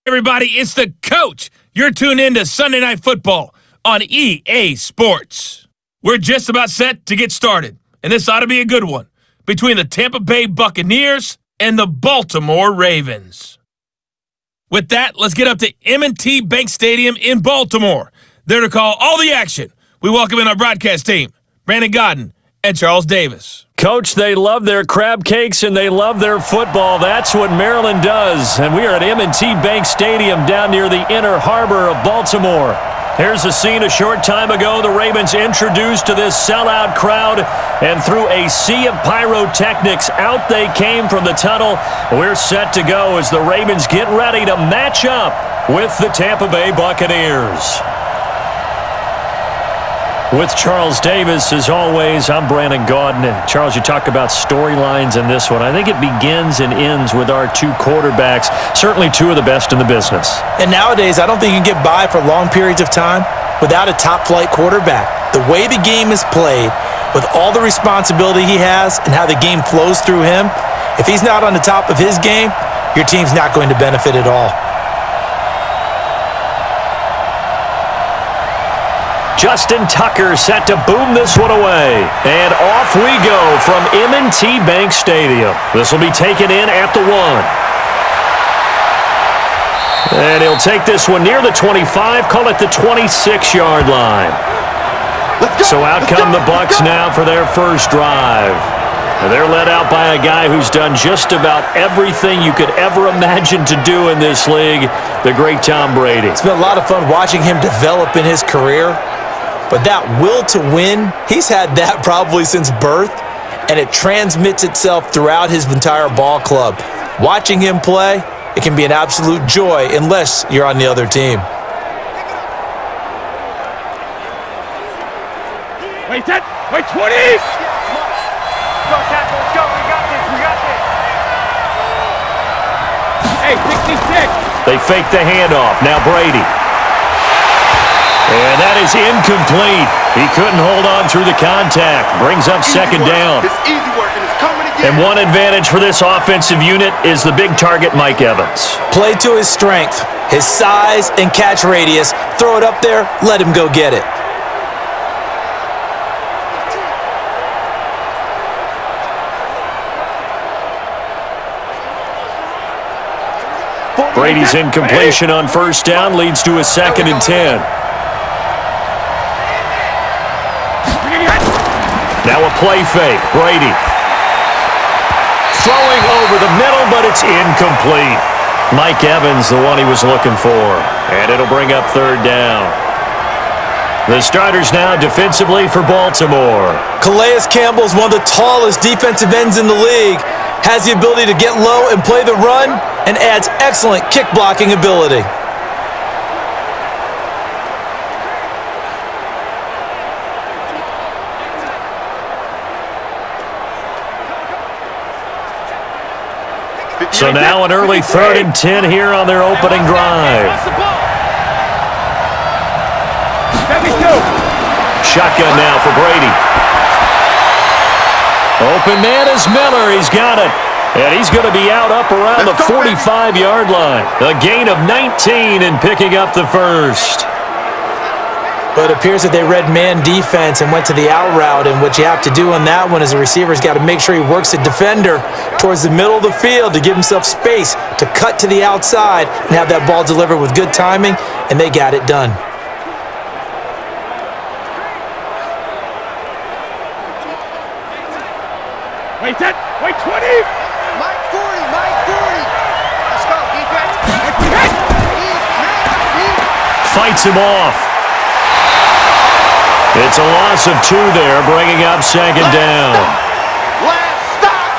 Everybody, it's the coach. You're tuned in to Sunday Night Football on EA Sports. We're just about set to get started, and this ought to be a good one between the Tampa Bay Buccaneers and the Baltimore Ravens. With that, let's get up to M&T Bank Stadium in Baltimore. There to call all the action, we welcome in our broadcast team, Brandon Godden and Charles Davis. Coach, they love their crab cakes and they love their football. That's what Maryland does. And we are at M&T Bank Stadium down near the inner harbor of Baltimore. Here's a scene a short time ago. The Ravens introduced to this sellout crowd, and through a sea of pyrotechnics, out they came from the tunnel. We're set to go as the Ravens get ready to match up with the Tampa Bay Buccaneers. With Charles Davis, as always, I'm Brandon Godden. Charles, you talk about storylines in this one. I think it begins and ends with our two quarterbacks, certainly two of the best in the business. And nowadays, I don't think you can get by for long periods of time without a top-flight quarterback. The way the game is played, with all the responsibility he has and how the game flows through him, if he's not on the top of his game, your team's not going to benefit at all. Justin Tucker set to boom this one away. And off we go from M&T Bank Stadium. This will be taken in at the 1. And he'll take this one near the 25, call it the 26-yard line. So out come the Bucs now for their first drive. And they're led out by a guy who's done just about everything you could ever imagine to do in this league, the great Tom Brady. It's been a lot of fun watching him develop in his career. But that will to win, he's had that probably since birth, and it transmits itself throughout his entire ball club. Watching him play, it can be an absolute joy unless you're on the other team. Wait, 20! Go, tackle, let's go, we got this. Hey, 66! They fake the handoff, now Brady. And that is incomplete. He couldn't hold on through the contact. Brings up second down. It's easy work, and it's coming again. And one advantage for this offensive unit is the big target, Mike Evans. Play to his strength, his size and catch radius. Throw it up there, let him go get it. Brady's incompletion on first down leads to a 2nd and 10. Now a play fake. Brady. Throwing over the middle, but it's incomplete. Mike Evans, the one he was looking for. And it'll bring up 3rd down. The starters now defensively for Baltimore. Calais Campbell's one of the tallest defensive ends in the league. Has the ability to get low and play the run, and adds excellent kick blocking ability. So now an early 3rd and 10 here on their opening drive. Shotgun now for Brady. Open man is Miller. He's got it. And he's going to be out up around the 45-yard line. A gain of 19 and picking up the first. But it appears that they read man defense and went to the out route, and what you have to do on that one is the receiver's got to make sure he works the defender towards the middle of the field to give himself space to cut to the outside and have that ball delivered with good timing, and they got it done. Wait, 20! Mike 40! Let's go, defense! Fights him off. It's a loss of 2 there, bringing up 2nd down. Last stop!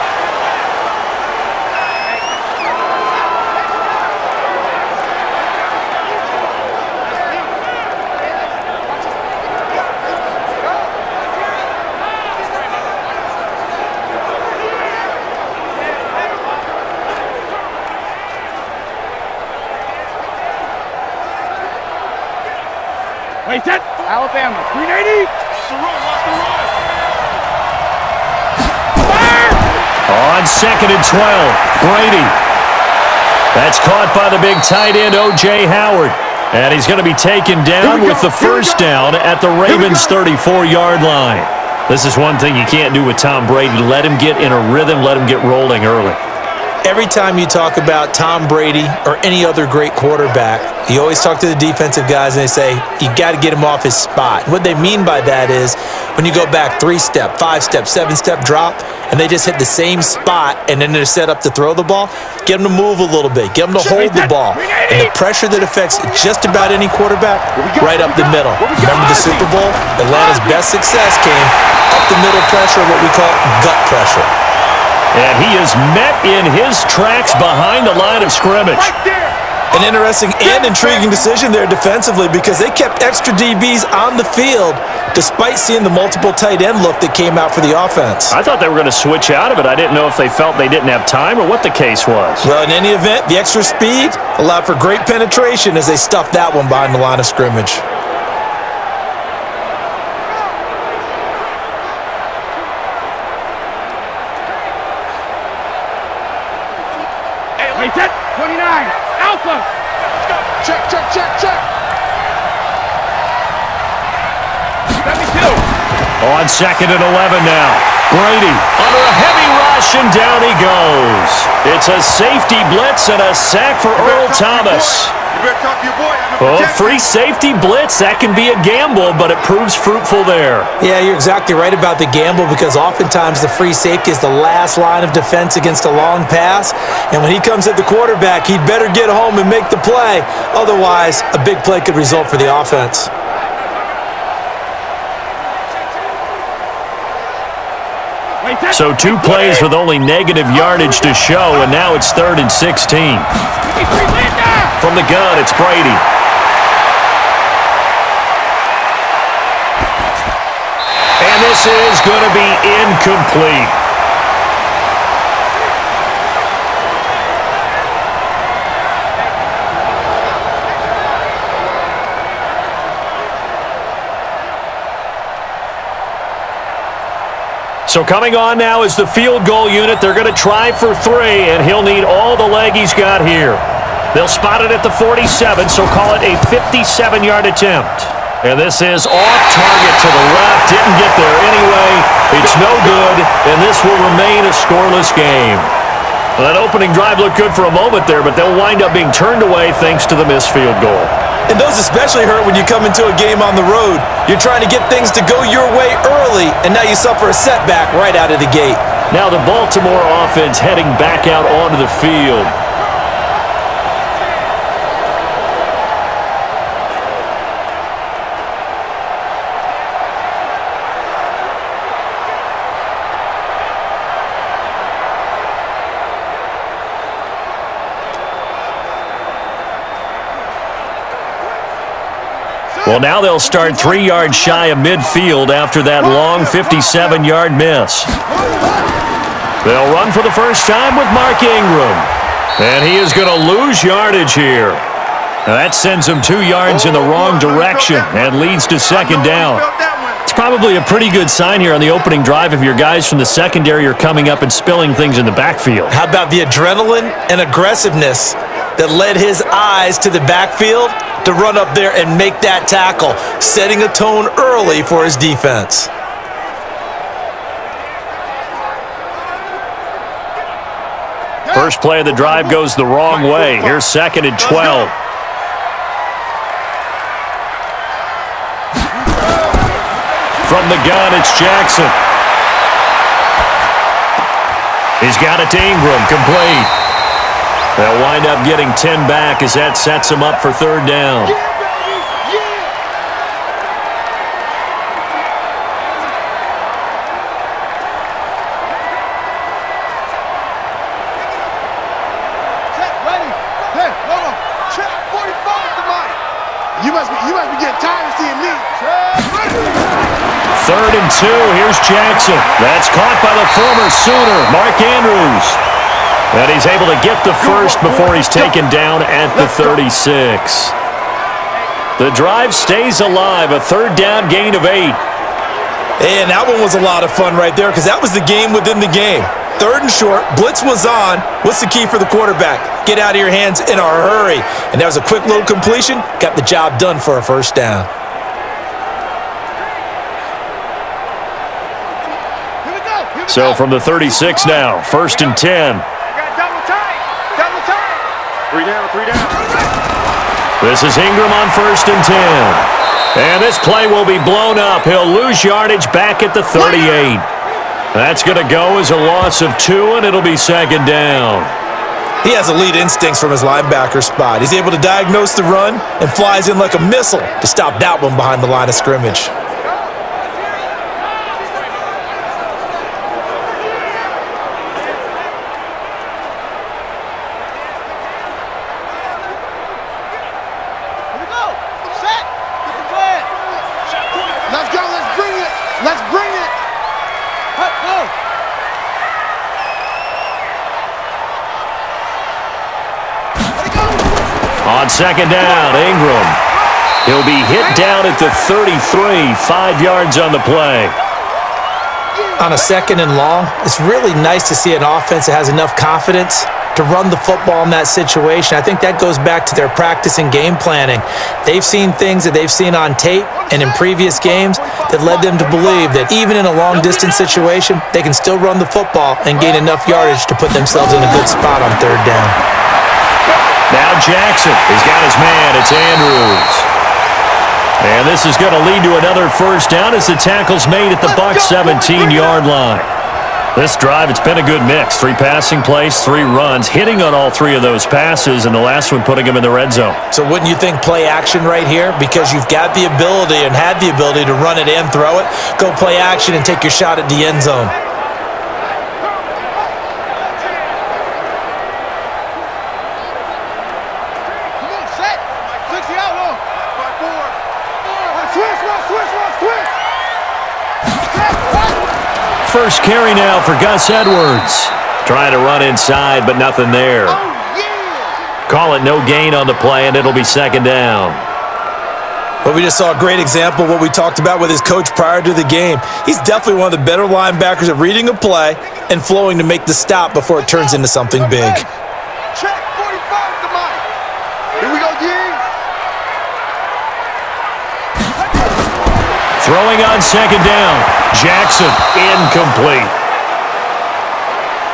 Wait, Alabama, 380! On 2nd and 12, Brady. That's caught by the big tight end, O.J. Howard. And he's going to be taken down with the first down at the Ravens' 34-yard line. This is one thing you can't do with Tom Brady. Let him get in a rhythm. Let him get rolling early. Every time you talk about Tom Brady or any other great quarterback, you always talk to the defensive guys and they say, you got to get him off his spot. What they mean by that is when you go back 3-step, 5-step, 7-step drop, and they just hit the same spot and then they're set up to throw the ball, get them to move a little bit, get them to hold the ball. And the pressure that affects just about any quarterback, right up the middle. Remember the Super Bowl? Atlanta's best success came up the middle pressure, what we call gut pressure. And he is met in his tracks behind the line of scrimmage. An interesting and intriguing decision there defensively because they kept extra DBs on the field despite seeing the multiple tight end look that came out for the offense. I thought they were going to switch out of it. I didn't know if they felt they didn't have time or what the case was. Well, in any event, the extra speed allowed for great penetration as they stuffed that one behind the line of scrimmage. Wait, set. 29. Alpha. Check, check, check, check. 72. On 2nd and 11 now. Brady under a heavy rush, and down he goes. It's a safety blitz and a sack for Earl Thomas. You better talk to your boy. Oh, free safety blitz. That can be a gamble, but it proves fruitful there. Yeah, you're exactly right about the gamble because oftentimes the free safety is the last line of defense against a long pass. And when he comes at the quarterback, he'd better get home and make the play. Otherwise, a big play could result for the offense. So 2 plays with only negative yardage to show, and now it's 3rd and 16. From the gun, it's Brady. And this is going to be incomplete. So coming on now is the field goal unit. They're going to try for 3, and he'll need all the leg he's got here. They'll spot it at the 47, so call it a 57-yard attempt. And this is off target to the left. Didn't get there anyway. It's no good, and this will remain a scoreless game. Well, that opening drive looked good for a moment there, but they'll wind up being turned away thanks to the missed field goal. And those especially hurt when you come into a game on the road. You're trying to get things to go your way early, and now you suffer a setback right out of the gate. Now the Baltimore offense heading back out onto the field. Well, now they'll start 3 yards shy of midfield after that long 57-yard miss. They'll run for the first time with Mark Ingram. And he is going to lose yardage here. Now that sends him 2 yards in the wrong direction and leads to 2nd down. It's probably a pretty good sign here on the opening drive if your guys from the secondary are coming up and spilling things in the backfield. How about the adrenaline and aggressiveness that led his eyes to the backfield to run up there and make that tackle, setting a tone early for his defense. First play of the drive goes the wrong way. Here's 2nd and 12. From the gun, it's Jackson. He's got it to Ingram, complete. They'll wind up getting 10 back as that sets them up for 3rd down. You must be getting tired of seeing me. 3rd and 2. Here's Jackson. That's caught by the former Sooner, Mark Andrews. And he's able to get the first before he's taken down at the 36. The drive stays alive, a 3rd down gain of 8. And that one was a lot of fun right there because that was the game within the game. 3rd and short. Blitz was on. What's the key for the quarterback? Get out of your hands in a hurry. And that was a quick little completion. Got the job done for a 1st down. So from the 36 now, 1st and 10. Double tight. 3 down, 3 down. This is Ingram on 1st and 10. And this play will be blown up. He'll lose yardage back at the 38. That's going to go as a loss of 2, and it'll be 2nd down. He has elite instincts from his linebacker spot. He's able to diagnose the run and flies in like a missile to stop that one behind the line of scrimmage. Let's go. Let's bring it. Let's bring it. Go. On 2nd down, Ingram. He'll be hit down at the 33, 5 yards on the play. On a 2nd and long, it's really nice to see an offense that has enough confidence to run the football in that situation. I think that goes back to their practice and game planning. They've seen things that they've seen on tape and in previous games that led them to believe that even in a long-distance situation, they can still run the football and gain enough yardage to put themselves in a good spot on 3rd down. Now Jackson has got his man. It's Andrews. And this is going to lead to another 1st down as the tackle's made at the Bucs 17-yard line. This drive, it's been a good mix. 3 passing plays, 3 runs, hitting on all 3 of those passes, and the last one putting him in the red zone. So wouldn't you think play action right here? Because you've got the ability and had the ability to run it and throw it. Go play action and take your shot at the end zone. Come on, set. 60 out long. 5-4. Switch. First carry now for Gus Edwards. Trying to run inside, but nothing there. Call it no gain on the play, and it'll be 2nd down. But we just saw a great example of what we talked about with his coach prior to the game. He's definitely one of the better linebackers at reading a play and flowing to make the stop before it turns into something big. Check 45 to Mike. Here we go, D. Throwing on 2nd down. Jackson, incomplete.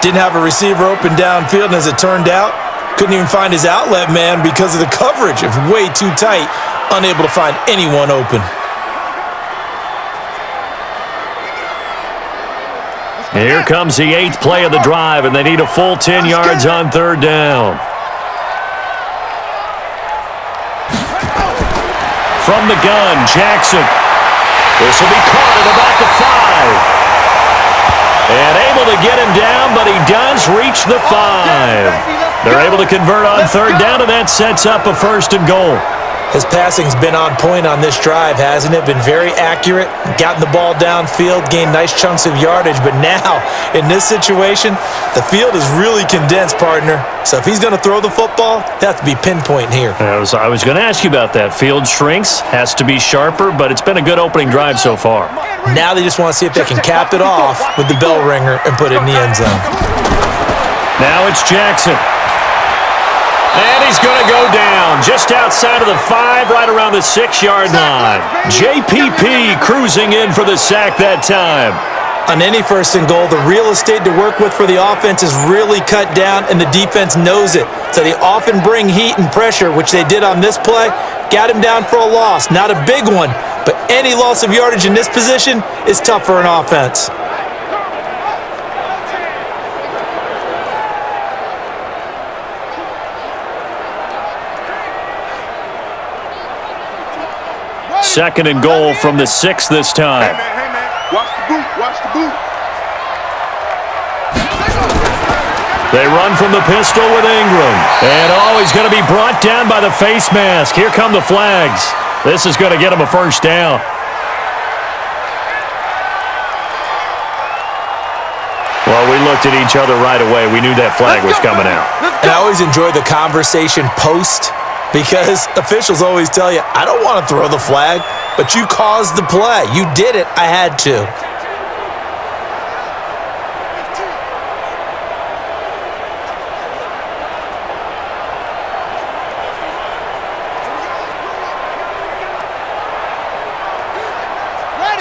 Didn't have a receiver open downfield, and as it turned out, couldn't even find his outlet man because of the coverage. It was way too tight, unable to find anyone open. Here comes the 8th play of the drive, and they need a full 10 yards on 3rd down. From the gun, Jackson. This will be caught at about the 5. And able to get him down, but he does reach the 5. They're able to convert on 3rd down, and that sets up a 1st and goal. His passing's been on point on this drive, hasn't it? Been very accurate, gotten the ball downfield, gained nice chunks of yardage. But now, in this situation, the field is really condensed, partner. So if he's going to throw the football, that has to be pinpoint here. I was going to ask you about that. Field shrinks, has to be sharper, but it's been a good opening drive so far. Now they just want to see if they can cap it off with the bell ringer and put it in the end zone. Now it's Jackson. And he's going to go down just outside of the 5, right around the 6-yard line. JPP cruising in for the sack that time. On any 1st and goal, the real estate to work with for the offense is really cut down, and the defense knows it. So they often bring heat and pressure, which they did on this play. Got him down for a loss. Not a big one, but any loss of yardage in this position is tough for an offense. Second and goal from the 6 this time. Hey, man. Watch the boot. Watch the boot. They run from the pistol with Ingram. And he's going to be brought down by the face mask. Here come the flags. This is going to get him a 1st down. Well, we looked at each other right away. We knew that flag was coming out. And I always enjoy the conversation post, because officials always tell you, I don't want to throw the flag, but you caused the play. You did it. I had to.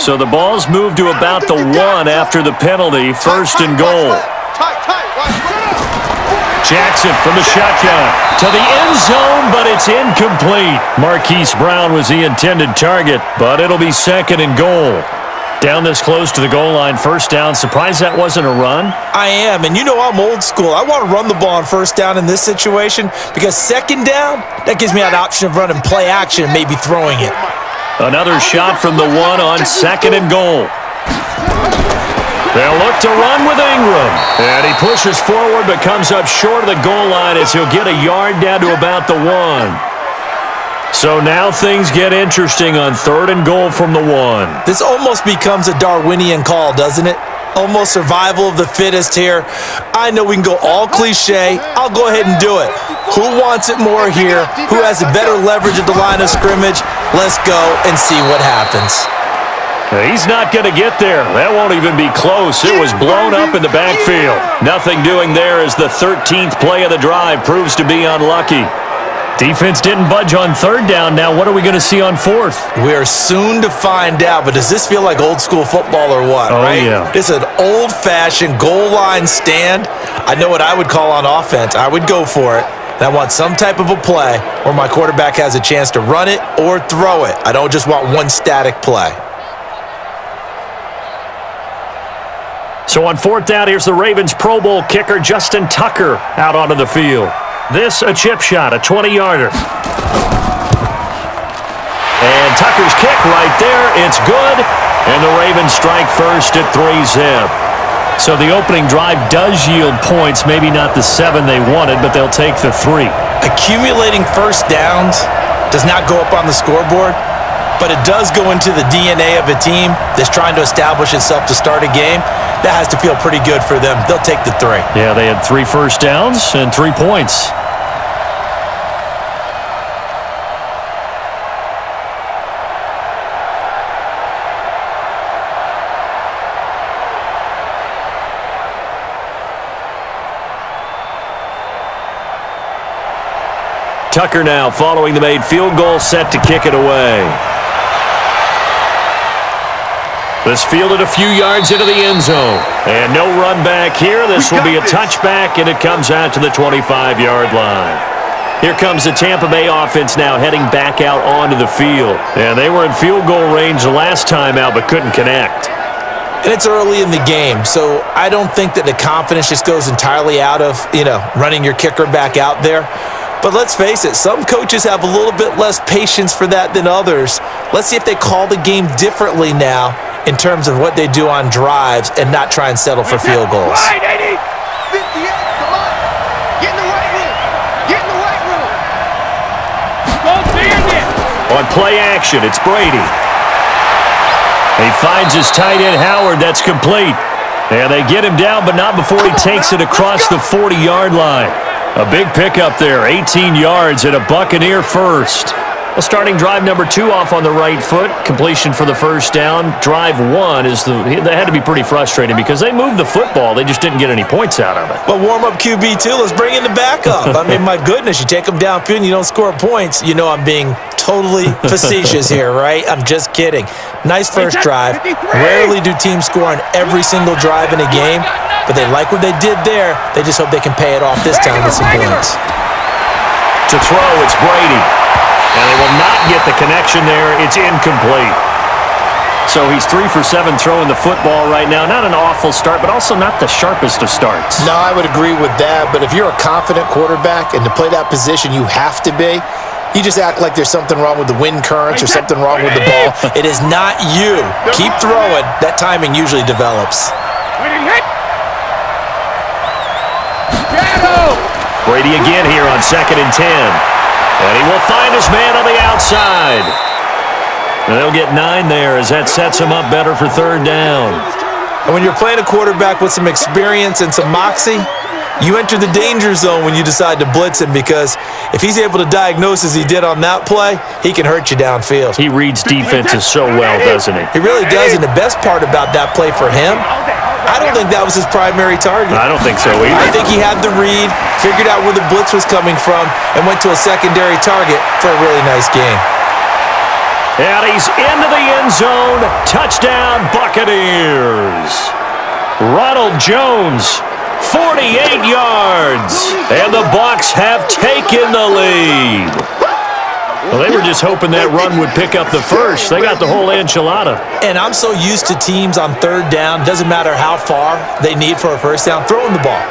So the ball's moved to about the 1 after the penalty, 1st and goal. Jackson from the shotgun to the end zone, but it's incomplete. Marquise Brown was the intended target, but it'll be 2nd and goal. Down this close to the goal line, 1st down. Surprised that wasn't a run? I am, and you know I'm old school. I want to run the ball on 1st down in this situation because 2nd down, that gives me an option of running play action and maybe throwing it. Another shot from the 1 on 2nd and goal. They'll look to run with Ingram. And he pushes forward but comes up short of the goal line as he'll get a yard down to about the 1. So now things get interesting on 3rd and goal from the 1. This almost becomes a Darwinian call, doesn't it? Almost survival of the fittest here. I know we can go all cliche. I'll go ahead and do it. Who wants it more here? Who has a better leverage at the line of scrimmage? Let's go and see what happens. He's not going to get there. That won't even be close. It was blown up in the backfield. Nothing doing there as the 13th play of the drive proves to be unlucky. Defense didn't budge on 3rd down. Now what are we going to see on 4th? We're soon to find out, but does this feel like old school football or what, right? Yeah. It's an old-fashioned goal line stand. I know what I would call on offense. I would go for it. And I want some type of a play where my quarterback has a chance to run it or throw it. I don't just want one static play. So on 4th down, here's the Ravens Pro Bowl kicker Justin Tucker out onto the field. This a chip shot, a 20-yarder. And Tucker's kick right there. It's good. And the Ravens strike first at 3-zip. So the opening drive does yield points, maybe not the 7 they wanted, but they'll take the 3. Accumulating 1st downs does not go up on the scoreboard, but it does go into the DNA of a team that's trying to establish itself to start a game. That has to feel pretty good for them. They'll take the 3. Yeah, they had 3 first downs and 3 points. Tucker now following the made field goal, set to kick it away. This fielded a few yards into the end zone. And no run back here. This will be a touchback, and it comes out to the 25-yard line. Here comes the Tampa Bay offense now heading back out onto the field. And they were in field goal range the last time out but couldn't connect. And it's early in the game, so I don't think that the confidence just goes entirely out of, running your kicker back out there. But let's face it, some coaches have a little bit less patience for that than others. Let's see if they call the game differently now in terms of what they do on drives and not try and settle for field goals. Right, 80. 58, come on. Get in the weight room. Get in the weight room. Go Bandit. On play action, it's Brady. He finds his tight end, Howard. That's complete. And they get him down, but not before he takes it across the 40-yard line. A big pickup there, 18 yards and a Buccaneer first. Well, starting drive number 2 off on the right foot. Completion for the 1st down. Drive 1 they had to be pretty frustrating because they moved the football. They just didn't get any points out of it. But warm-up QB, too. Let's bring in the backup. I mean, my goodness, you take them downfield and you don't score points. You know I'm being totally facetious here, right? I'm just kidding. Nice first drive. Rarely do teams score on every single drive in a game, but they like what they did there. They just hope they can pay it off this time with some points. To throw, it's Brady. And they will not get the connection there. It's incomplete. So he's 3 for 7 throwing the football right now. Not an awful start, but also not the sharpest of starts. No, I would agree with that. But if you're a confident quarterback and to play that position, you have to be. You just act like there's something wrong with the wind currents or something wrong with the ball. It is not you. Keep throwing. That timing usually develops. Brady again here on 2nd and 10. And he will find his man on the outside. And they'll get 9 there as that sets him up better for 3rd down. And when you're playing a quarterback with some experience and some moxie, you enter the danger zone when you decide to blitz him, because if he's able to diagnose as he did on that play, he can hurt you downfield. He reads defenses so well, doesn't he? He really does, and the best part about that play for him, I don't think that was his primary target. I don't think so either. I think he had the read, figured out where the blitz was coming from, and went to a secondary target for a really nice gain. And he's into the end zone. Touchdown, Buccaneers. Ronald Jones, 48 yards. And the Bucs have taken the lead. Well, they were just hoping that run would pick up the first. They got the whole enchilada. And I'm so used to teams on third down, doesn't matter how far they need for a first down, throwing the ball.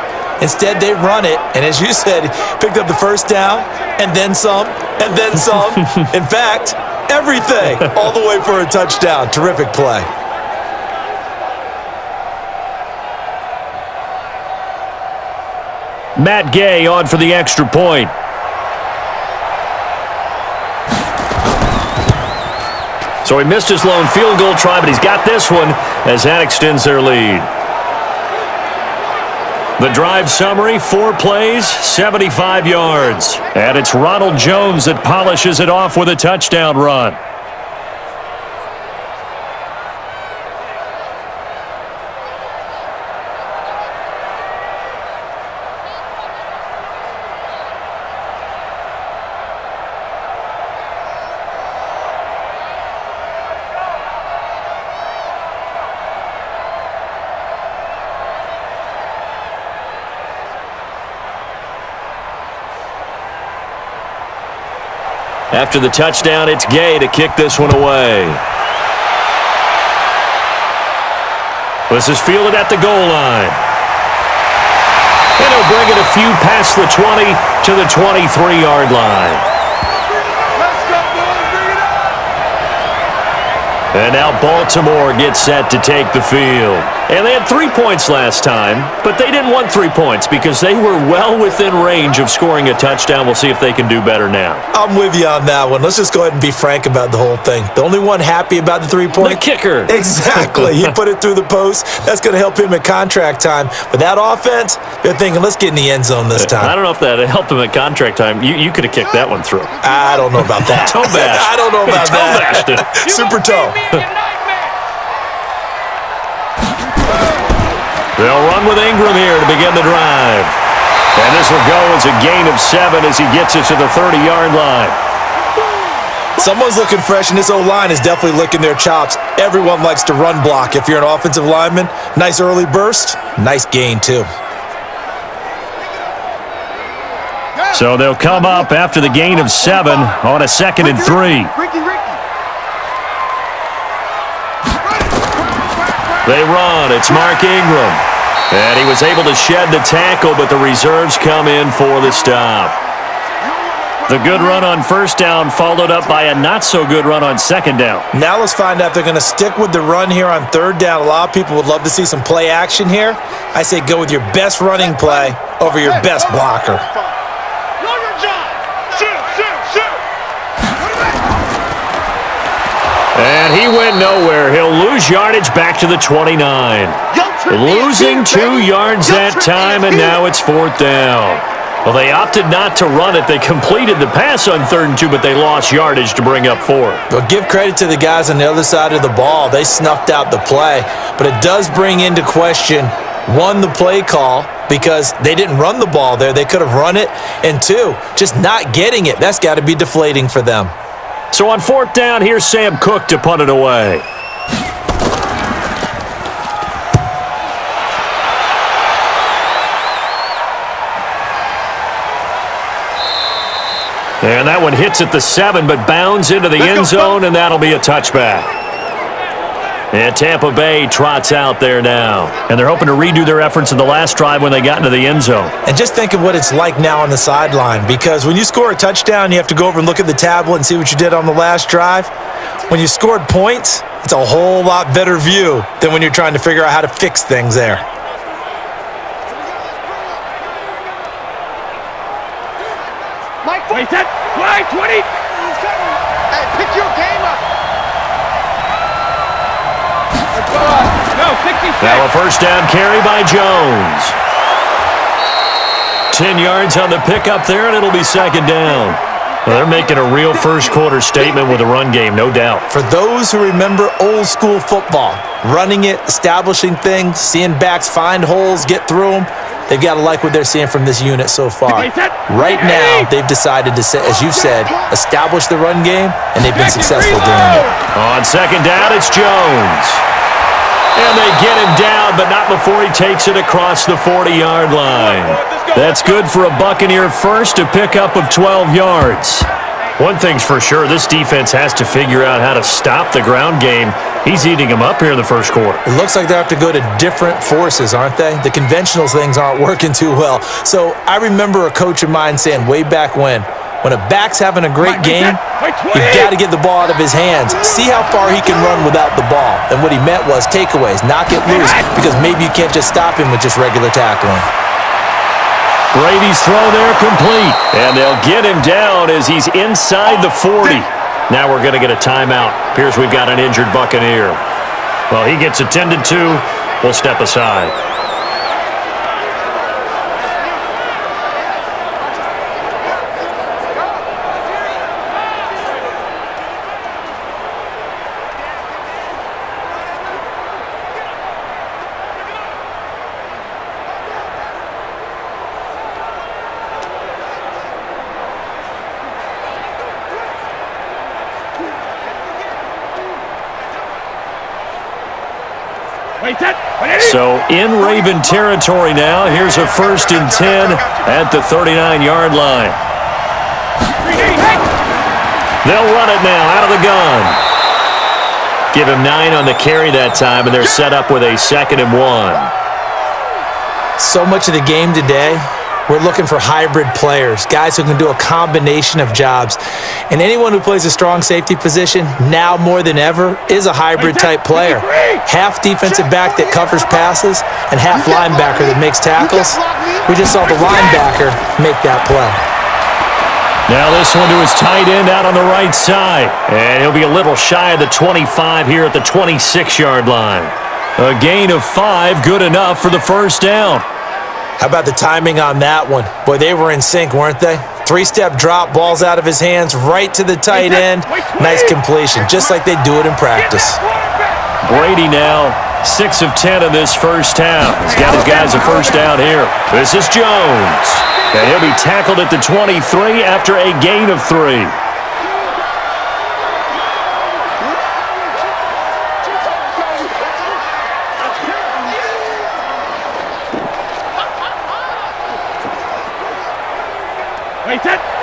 Instead, they run it, and as you said, picked up the first down, and then some, and then some. In fact, everything, all the way for a touchdown. Terrific play. Matt Gay on for the extra point. So he missed his lone field goal try, but he's got this one as that extends their lead. The drive summary, 4 plays, 75 yards. And it's Ronald Jones that polishes it off with a touchdown run. After the touchdown, it's Gay to kick this one away. This is fielded at the goal line. And he'll bring it a few past the 20 to the 23-yard line. And now Baltimore gets set to take the field. And they had 3 points last time, but they didn't want 3 points because they were well within range of scoring a touchdown. We'll see if they can do better now. I'm with you on that one. Let's just go ahead and be frank about the whole thing. The only one happy about the 3-point? The kicker. Exactly. He put it through the post. That's going to help him at contract time. But that offense, they're thinking, let's get in the end zone this time. I don't know if that helped him at contract time. You could have kicked that one through. I don't know about that. Toe bash. I don't know about toe that. Bashed it. Super toe. They'll run with Ingram here to begin the drive. And this will go as a gain of 7 as he gets it to the 30-yard line. Someone's looking fresh, and this O-line is definitely licking their chops. Everyone likes to run block. If you're an offensive lineman, nice early burst, nice gain too. So they'll come up after the gain of 7 on a 2nd and 3. They run. It's Mark Ingram. And he was able to shed the tackle, but the reserves come in for the stop. The good run on first down followed up by a not-so-good run on second down. Now let's find out if they're going to stick with the run here on third down. A lot of people would love to see some play action here. I say go with your best running play over your best blocker. And he went nowhere. He'll lose yardage back to the 29. Losing 2 yards that time, and now it's 4th down. Well, they opted not to run it. They completed the pass on 3rd and 2, but they lost yardage to bring up 4. Well, give credit to the guys on the other side of the ball. They snuffed out the play, but it does bring into question, 1, the play call, because they didn't run the ball there. They could have run it, and 2, just not getting it. That's got to be deflating for them. So on 4th down, here's Sam Cook to punt it away. And that one hits at the 7, but bounds into the end zone, and that'll be a touchback. And Tampa Bay trots out there now. And they're hoping to redo their efforts in the last drive when they got into the end zone. And just think of what it's like now on the sideline, because when you score a touchdown, you have to go over and look at the tablet and see what you did on the last drive. When you scored points, it's a whole lot better view than when you're trying to figure out how to fix things there. Wait, that fly 20. Hey, pick your game up. No, 66. Now a first down carry by Jones. 10 yards on the pickup there, and it'll be 2nd down. Well, they're making a real first-quarter statement with a run game, no doubt. For those who remember old-school football, running it, establishing things, seeing backs find holes, get through them, they've got to like what they're seeing from this unit so far. Right now, they've decided to, as you said, establish the run game, and they've been successful doing it. On second down, it's Jones. And they get him down, but not before he takes it across the 40-yard line. That's good for a Buccaneer first, a pickup of 12 yards. One thing's for sure, this defense has to figure out how to stop the ground game. He's eating them up here in the first quarter. It looks like they have to go to different forces, aren't they? The conventional things aren't working too well. So I remember a coach of mine saying way back when a back's having a great game, you've got to get the ball out of his hands. See how far he can run without the ball. And what he meant was takeaways, knock it loose, because maybe you can't just stop him with just regular tackling. Brady's throw there complete. And they'll get him down as he's inside the 40. Now we're going to get a timeout. Appears we've got an injured Buccaneer. Well, he gets attended to. We'll step aside. So in Raven territory now. Here's a 1st and 10 at the 39-yard line. They'll run it now out of the gun. Give him 9 on the carry that time, and they're set up with a 2nd and 1. So much of the game today, we're looking for hybrid players, guys who can do a combination of jobs. And anyone who plays a strong safety position, now more than ever, is a hybrid-type player. Half defensive back that covers passes and half linebacker that makes tackles. We just saw the linebacker make that play. Now this one to his tight end out on the right side. And he'll be a little shy of the 25 here at the 26-yard line. A gain of 5, good enough for the first down. How about the timing on that one? Boy, they were in sync, weren't they? 3-step drop, balls out of his hands, right to the tight end. Nice completion, just like they do it in practice. Brady now 6 of 10 in this first half. He's got his guys a first down here. This is Jones. And he'll be tackled at the 23 after a gain of 3.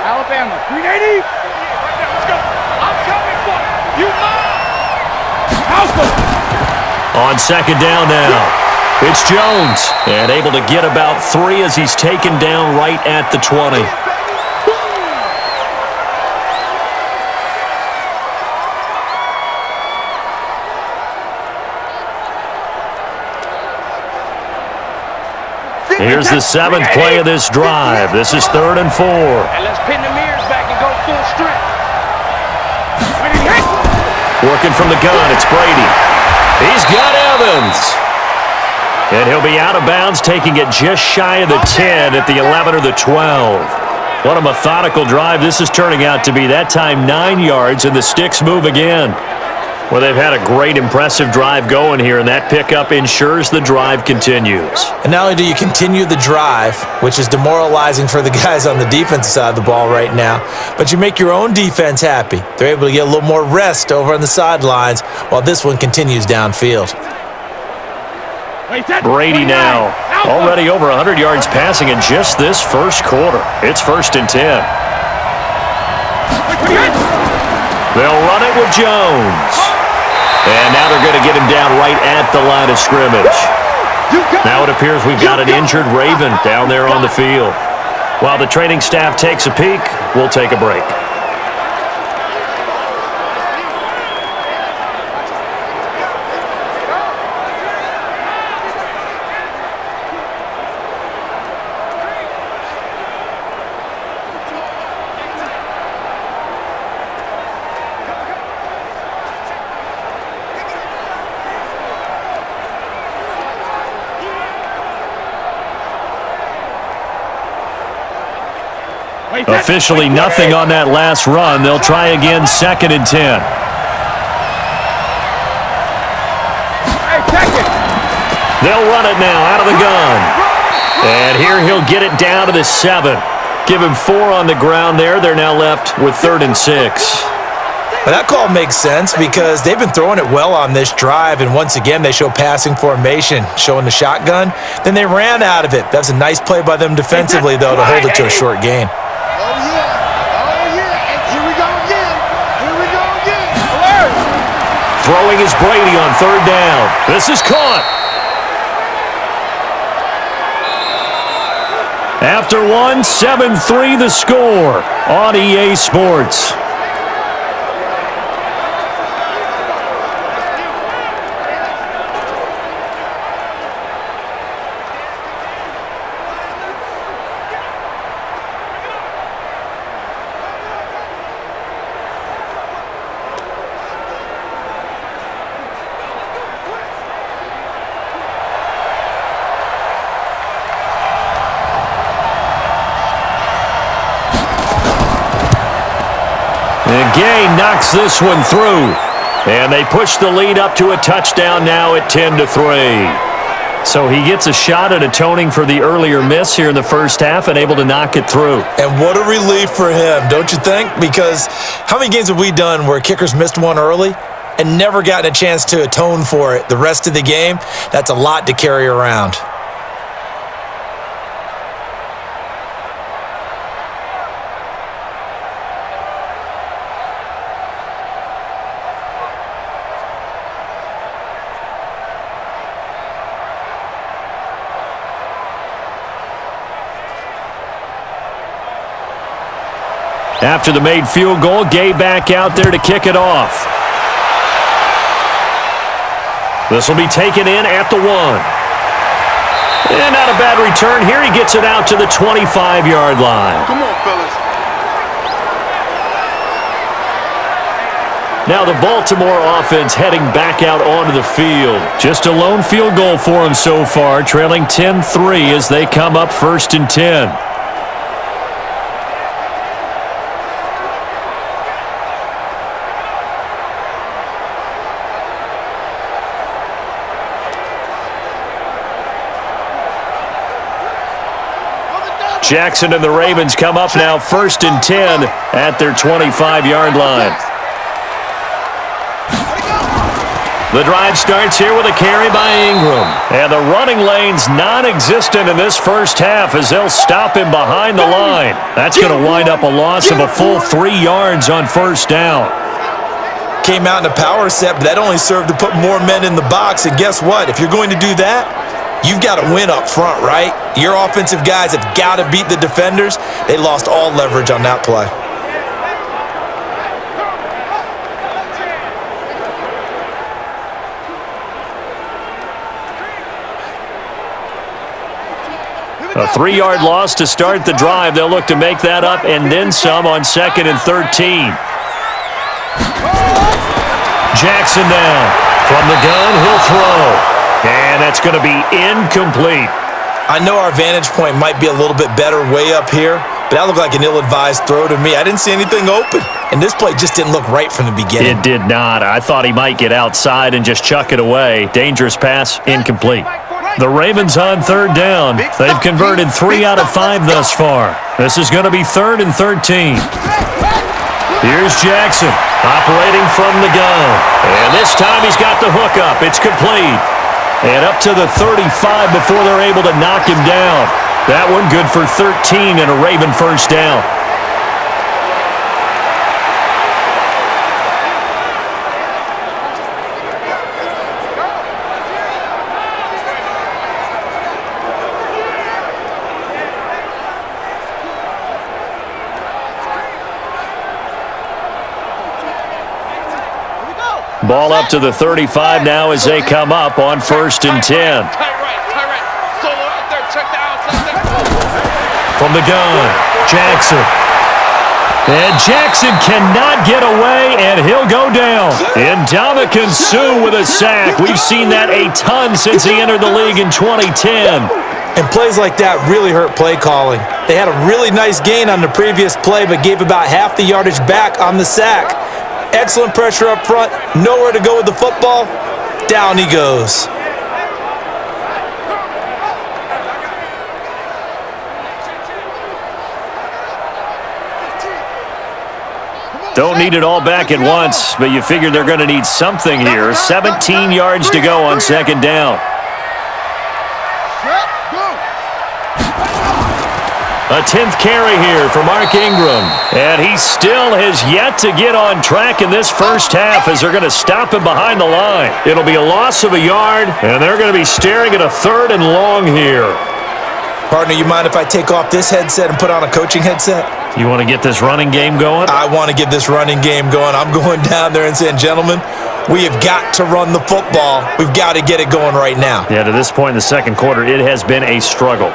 Alabama, 380. Let's go. I'm coming for you. You On second down now, it's Jones. And able to get about 3 as he's taken down right at the 20. Here's the 7th play of this drive. This is 3rd and 4. And let's pin the mirrors back and go full strength. Working from the gun, it's Brady. He's got Evans. And he'll be out of bounds, taking it just shy of the 10 at the 11 or the 12. What a methodical drive this is turning out to be. That time 9 yards, and the sticks move again. Well, they've had a great, impressive drive going here, and that pickup ensures the drive continues. And not only do you continue the drive, which is demoralizing for the guys on the defensive side of the ball right now, but you make your own defense happy. They're able to get a little more rest over on the sidelines while this one continues downfield. Brady now already over 100 yards passing in just this first quarter. It's 1st and 10. They'll run it with Jones. And now they're going to get him down right at the line of scrimmage. Now it appears we've got an injured Raven down there on the field. While the training staff takes a peek, we'll take a break. Officially nothing on that last run. They'll try again, 2nd and 10. They'll run it now out of the gun. And here he'll get it down to the 7. Give him 4 on the ground there. They're now left with 3rd and 6. But that call makes sense because they've been throwing it well on this drive, and once again they show passing formation, showing the shotgun. Then they ran out of it. That's a nice play by them defensively, though, to hold it to a short gain. Here we go again. Throwing is Brady on 3rd down. This is caught. After one, 7-3 the score on EA Sports. Gay knocks this one through. And they push the lead up to a touchdown now at 10-3. So he gets a shot at atoning for the earlier miss here in the first half and able to knock it through. And what a relief for him, don't you think? Because how many games have we done where kickers missed one early and never gotten a chance to atone for it the rest of the game? That's a lot to carry around. After the made field goal, Gay back out there to kick it off. This will be taken in at the 1. And not a bad return here. He gets it out to the 25-yard line. Come on, fellas. Now the Baltimore offense heading back out onto the field. Just a lone field goal for them so far, trailing 10-3 as they come up 1st and 10. Jackson and the Ravens come up now 1st and 10 at their 25-yard line. The drive starts here with a carry by Ingram. And the running lane's non-existent in this first half as they'll stop him behind the line. That's going to wind up a loss of a full 3 yards on 1st down. Came out in a power set, but that only served to put more men in the box. And guess what? If you're going to do that, you've got to win up front, right? Your offensive guys have got to beat the defenders. They lost all leverage on that play. A 3-yard loss to start the drive. They'll look to make that up and then some on 2nd and 13. Jackson down. From the gun, he'll throw. And that's going to be incomplete. I know our vantage point might be a little bit better way up here, but that looked like an ill-advised throw to me. I didn't see anything open, and this play just didn't look right from the beginning. It did not. I thought he might get outside and just chuck it away. Dangerous pass, incomplete. The Ravens on 3rd down. They've converted 3 out of 5 thus far. This is going to be 3rd and 13. Here's Jackson, operating from the gun. And this time he's got the hook up. It's complete. And up to the 35 before they're able to knock him down. That one good for 13 and a Raven 1st down. Ball up to the 35 now as they come up on 1st and 10. From the gun, Jackson. And Jackson cannot get away, and he'll go down. Ndamukong Suh with a sack. We've seen that a ton since he entered the league in 2010. And plays like that really hurt play calling. They had a really nice gain on the previous play, but gave about half the yardage back on the sack. Excellent pressure up front, nowhere to go with the football. Down he goes. Don't need it all back at once, but you figure they're going to need something here. 17 yards to go on second down. A 10th carry here for Mark Ingram. And he still has yet to get on track in this first half as they're going to stop him behind the line. It'll be a loss of a yard, and they're going to be staring at a 3rd and long here. Partner, you mind if I take off this headset and put on a coaching headset? You want to get this running game going? I want to get this running game going. I'm going down there and saying, gentlemen, we have got to run the football. We've got to get it going right now. Yeah, to this point in the second quarter, it has been a struggle.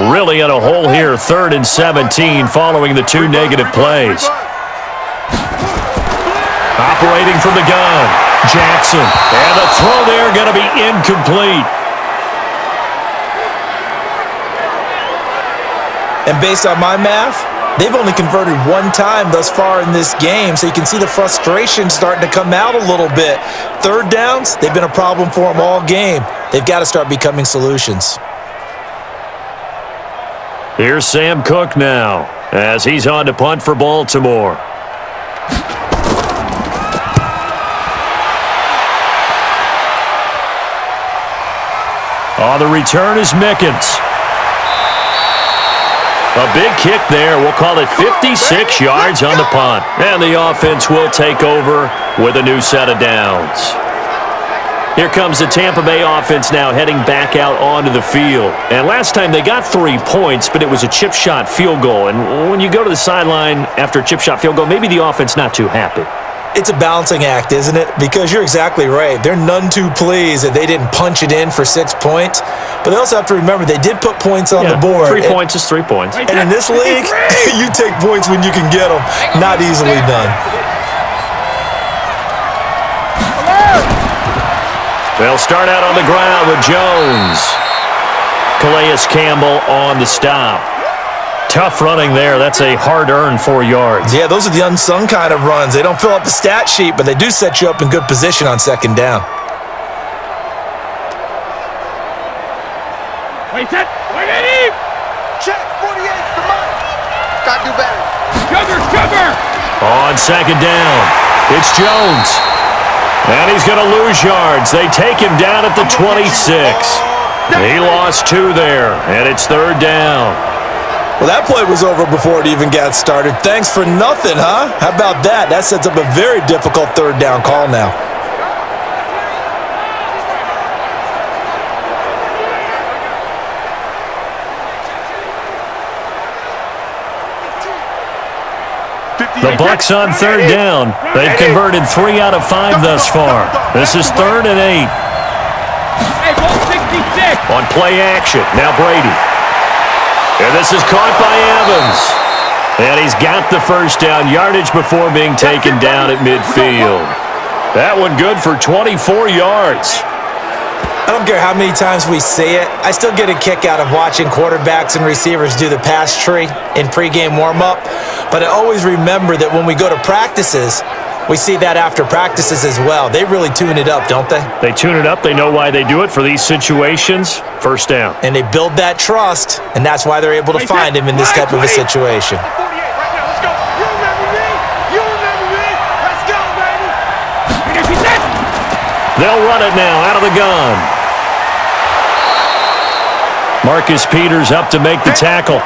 Really in a hole here, 3rd and 17 following the 2 negative plays. Operating from the gun, Jackson. And the throw there going to be incomplete. And based on my math, they've only converted 1 time thus far in this game, so you can see the frustration starting to come out a little bit. 3rd downs, they've been a problem for them all game. They've got to start becoming solutions. Here's Sam Cook now as he's on to punt for Baltimore. On the return is Mickens. A big kick there. We'll call it 56 yards on the punt. And the offense will take over with a new set of downs. Here comes the Tampa Bay offense now heading back out onto the field. And last time they got 3 points, but it was a chip shot field goal. And when you go to the sideline after a chip shot field goal, maybe the offense not too happy. It's a balancing act, isn't it? Because you're exactly right. They're none too pleased that they didn't punch it in for 6 points. But they also have to remember they did put points on the board. 3 points is 3 points. And in this league, you take points when you can get them. Not easily done. They'll start out on the ground with Jones. Calais Campbell on the stop. Tough running there. That's a hard-earned 4 yards. Yeah, those are the unsung kind of runs. They don't fill up the stat sheet, but they do set you up in good position on second down. Wait, set. Wait, Eddie. Check, 48, come on. Got to do better. Cover. On second down, it's Jones. And he's going to lose yards. They take him down at the 26. He lost 2 there, and it's 3rd down. Well, that play was over before it even got started. Thanks for nothing, huh? How about that? That sets up a very difficult 3rd down call now. The Bucs on 3rd down. They've converted 3 out of 5 thus far. This is 3rd and 8. Hey, ball 66. On play action, now Brady. And this is caught by Evans. And he's got the first down, yardage before being taken down at midfield. That one good for 24 yards. I don't care how many times we say it, I still get a kick out of watching quarterbacks and receivers do the pass tree in pregame warm-up. But I always remember that when we go to practices, we see that after practices as well. They really tune it up, don't they? They tune it up. They know why they do it for these situations. First down. And they build that trust, and that's why they're able to find him in this type of a situation. 48, right now, let's go. You remember me? You remember me? Let's go, baby. They'll run it now out of the gun. Marcus Peters up to make the tackle.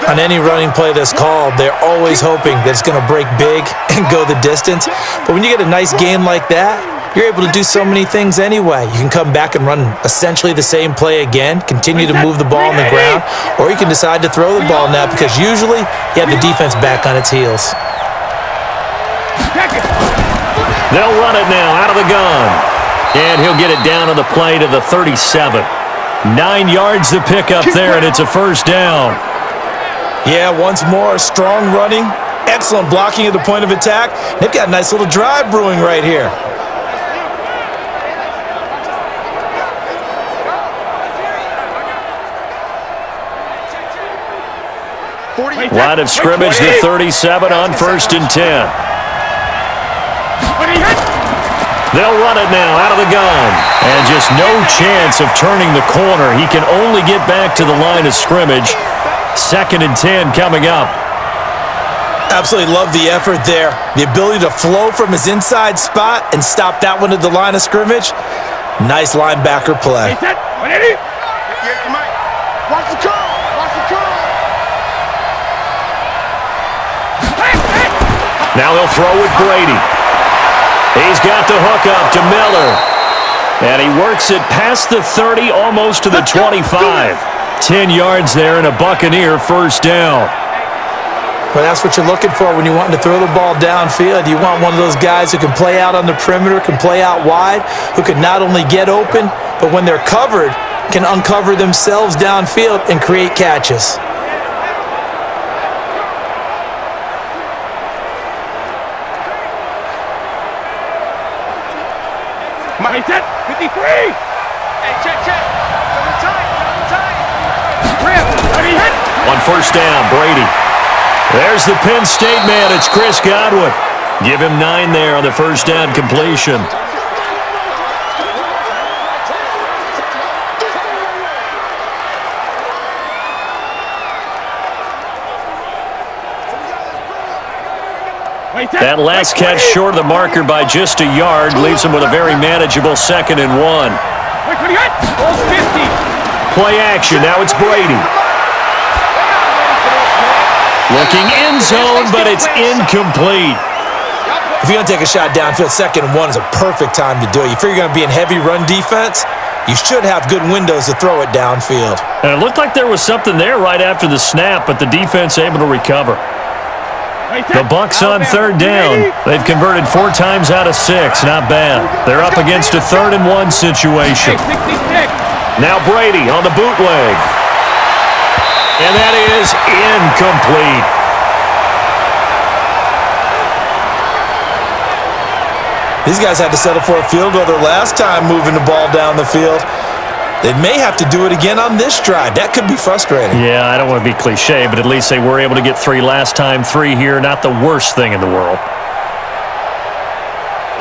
On any running play that's called, they're always hoping that it's going to break big and go the distance. But when you get a nice gain like that, you're able to do so many things anyway. You can come back and run essentially the same play again, continue to move the ball on the ground, or you can decide to throw the ball now because usually you have the defense back on its heels. They'll run it now out of the gun. And he'll get it down on the play to the 37. 9 yards to pick up there, and it's a first down. Yeah, once more, strong running, excellent blocking at the point of attack. They've got a nice little drive brewing right here. Line of scrimmage to 37 on 1st and 10. They'll run it now out of the gun. And just no chance of turning the corner. He can only get back to the line of scrimmage. 2nd and 10 coming up. Absolutely love the effort there. The ability to flow from his inside spot and stop that one at the line of scrimmage. Nice linebacker play. Watch the curl. Watch the curl. Now they'll throw with Brady. He's got the hook up to Miller. And he works it past the 30, almost to the 25. 10 yards there and a Buccaneer first down. Well, that's what you're looking for when you're wanting to throw the ball downfield. You want one of those guys who can play out on the perimeter, can play out wide, who can not only get open, but when they're covered, can uncover themselves downfield and create catches. Mike, 53! Hey, check. Double tight. On first down, Brady. There's the Penn State man. It's Chris Godwin. Give him 9 there on the first down completion. That last catch short of the marker by just a yard leaves him with a very manageable 2nd and 1. Play action. Now it's Brady. Looking end zone, but it's incomplete. If you're going to take a shot downfield, 2nd and 1 is a perfect time to do it. You figure you're going to be in heavy run defense, you should have good windows to throw it downfield. And it looked like there was something there right after the snap, but the defense able to recover. The Bucs on 3rd down. They've converted 4 times out of 6. Not bad. They're up against a 3rd and 1 situation. Now Brady on the bootleg. And that is incomplete. These guys had to settle for a field goal their last time moving the ball down the field. They may have to do it again on this drive. That could be frustrating. Yeah, I don't want to be cliche, but at least they were able to get 3 last time. 3 here, not the worst thing in the world.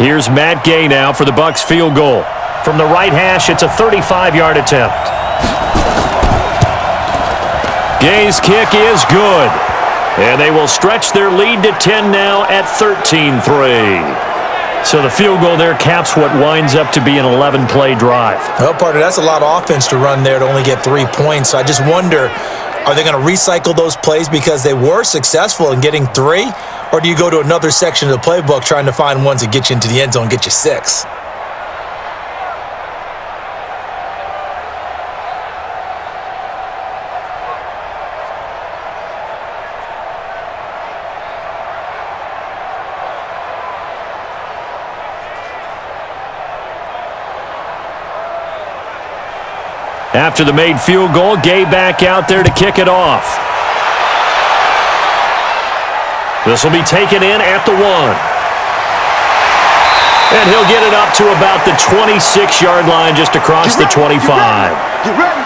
Here's Matt Gay now for the Bucs field goal. From the right hash, it's a 35-yard attempt. Gay's kick is good. And they will stretch their lead to 10 now at 13-3. So the field goal there caps what winds up to be an 11-play drive. Well, partner, that's a lot of offense to run there to only get 3 points. So I just wonder, are they going to recycle those plays because they were successful in getting 3? Or do you go to another section of the playbook trying to find ones that get you into the end zone and get you 6? After the made field goal, Gay back out there to kick it off. This will be taken in at the 1. And he'll get it up to about the 26-yard line just across the 25. Get ready.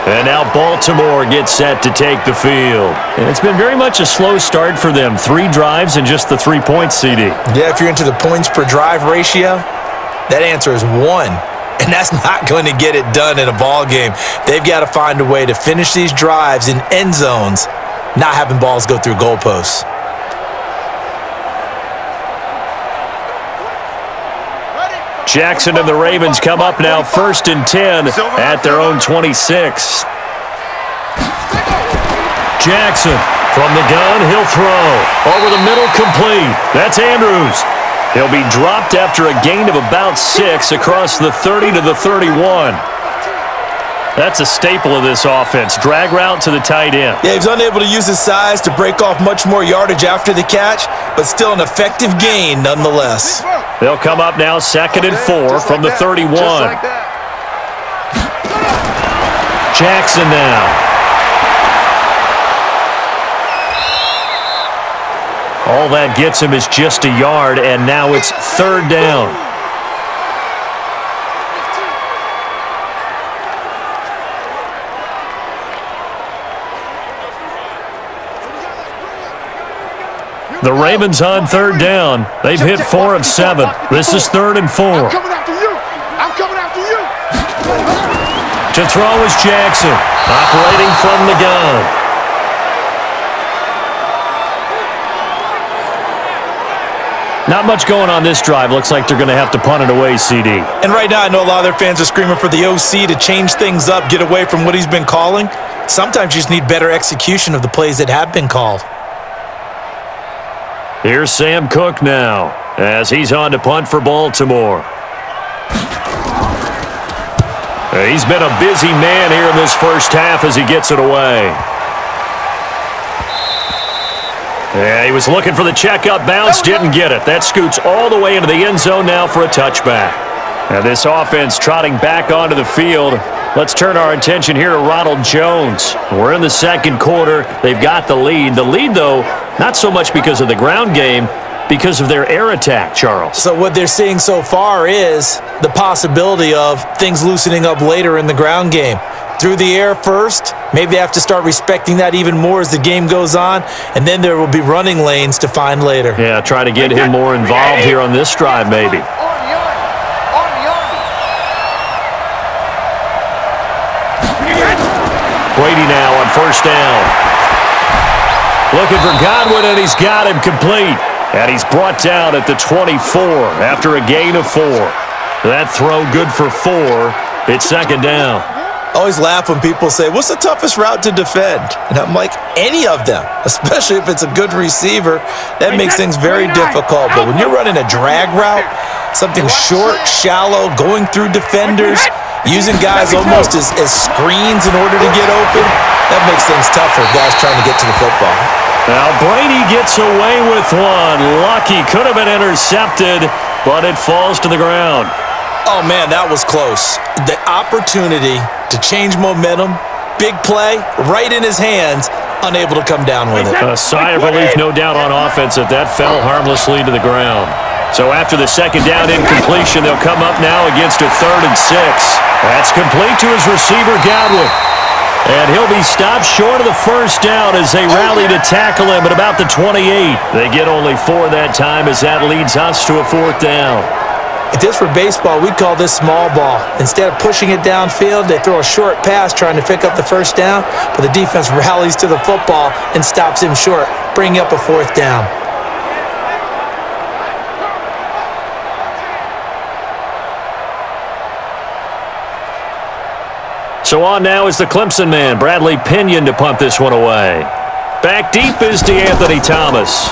And now Baltimore gets set to take the field. And it's been very much a slow start for them. 3 drives and just the 3 points, CD. Yeah, if you're into the points per drive ratio, that answer is 1, and that's not going to get it done in a ball game. They've got to find a way to finish these drives in end zones, not having balls go through goalposts. Jackson and the Ravens come up now 1st and 10 at their own 26. Jackson from the gun, he'll throw. Over the middle, complete. That's Andrews. He'll be dropped after a gain of about 6 across the 30 to the 31. That's a staple of this offense. Drag route to the tight end. Yeah, he's unable to use his size to break off much more yardage after the catch, but still an effective gain nonetheless. They'll come up now 2nd and 4 from the 31. Jackson now. All that gets him is just a yard, and now it's 3rd down. The Ravens on third down. They've hit 4 of 7. This is 3rd and 4. I'm coming after you. I'm coming after you. To throw is Jackson, operating from the gun. Not much going on this drive. Looks like they're going to have to punt it away, CD. And right now, I know a lot of their fans are screaming for the OC to change things up, get away from what he's been calling. Sometimes you just need better execution of the plays that have been called. Here's Sam Cook now, as he's on to punt for Baltimore. He's been a busy man here in this first half as he gets it away. Yeah, he was looking for the checkup bounce, didn't get it. That scoots all the way into the end zone now for a touchback. Now this offense trotting back onto the field. Let's turn our attention here to Ronald Jones. We're in the second quarter. They've got the lead. The lead, though, not so much because of the ground game, because of their air attack, Charles. So what they're seeing so far is the possibility of things loosening up later in the ground game. Through the air first, maybe they have to start respecting that even more as the game goes on, and then there will be running lanes to find later. Yeah, try to get him more involved here on this drive, maybe. Brady now on first down. Looking for Godwin, and he's got him complete. And he's brought down at the 24 after a gain of 4. That throw good for 4. It's second down. I always laugh when people say, what's the toughest route to defend? And I'm like, any of them, especially if it's a good receiver. That makes things very difficult. But when you're running a drag route, something short, shallow, going through defenders, using guys almost as screens in order to get open, that makes things tougher, guys trying to get to the football. Now Brady gets away with one. Lucky, could have been intercepted, but it falls to the ground. Oh, man, that was close. The opportunity to change momentum, big play, right in his hands, unable to come down with it. A sigh of relief, no doubt, on offense that fell harmlessly to the ground. So after the second down incompletion, they'll come up now against a 3rd and 6. That's complete to his receiver, Godwin. And he'll be stopped short of the first down as they rally to tackle him at about the 28. They get only 4 that time as that leads us to a 4th down. If this were baseball, we'd call this small ball. Instead of pushing it downfield, they throw a short pass trying to pick up the first down, but the defense rallies to the football and stops him short, bringing up a 4th down. So on now is the Clemson man, Bradley Pinion, to punt this one away. Back deep is DeAnthony Thomas.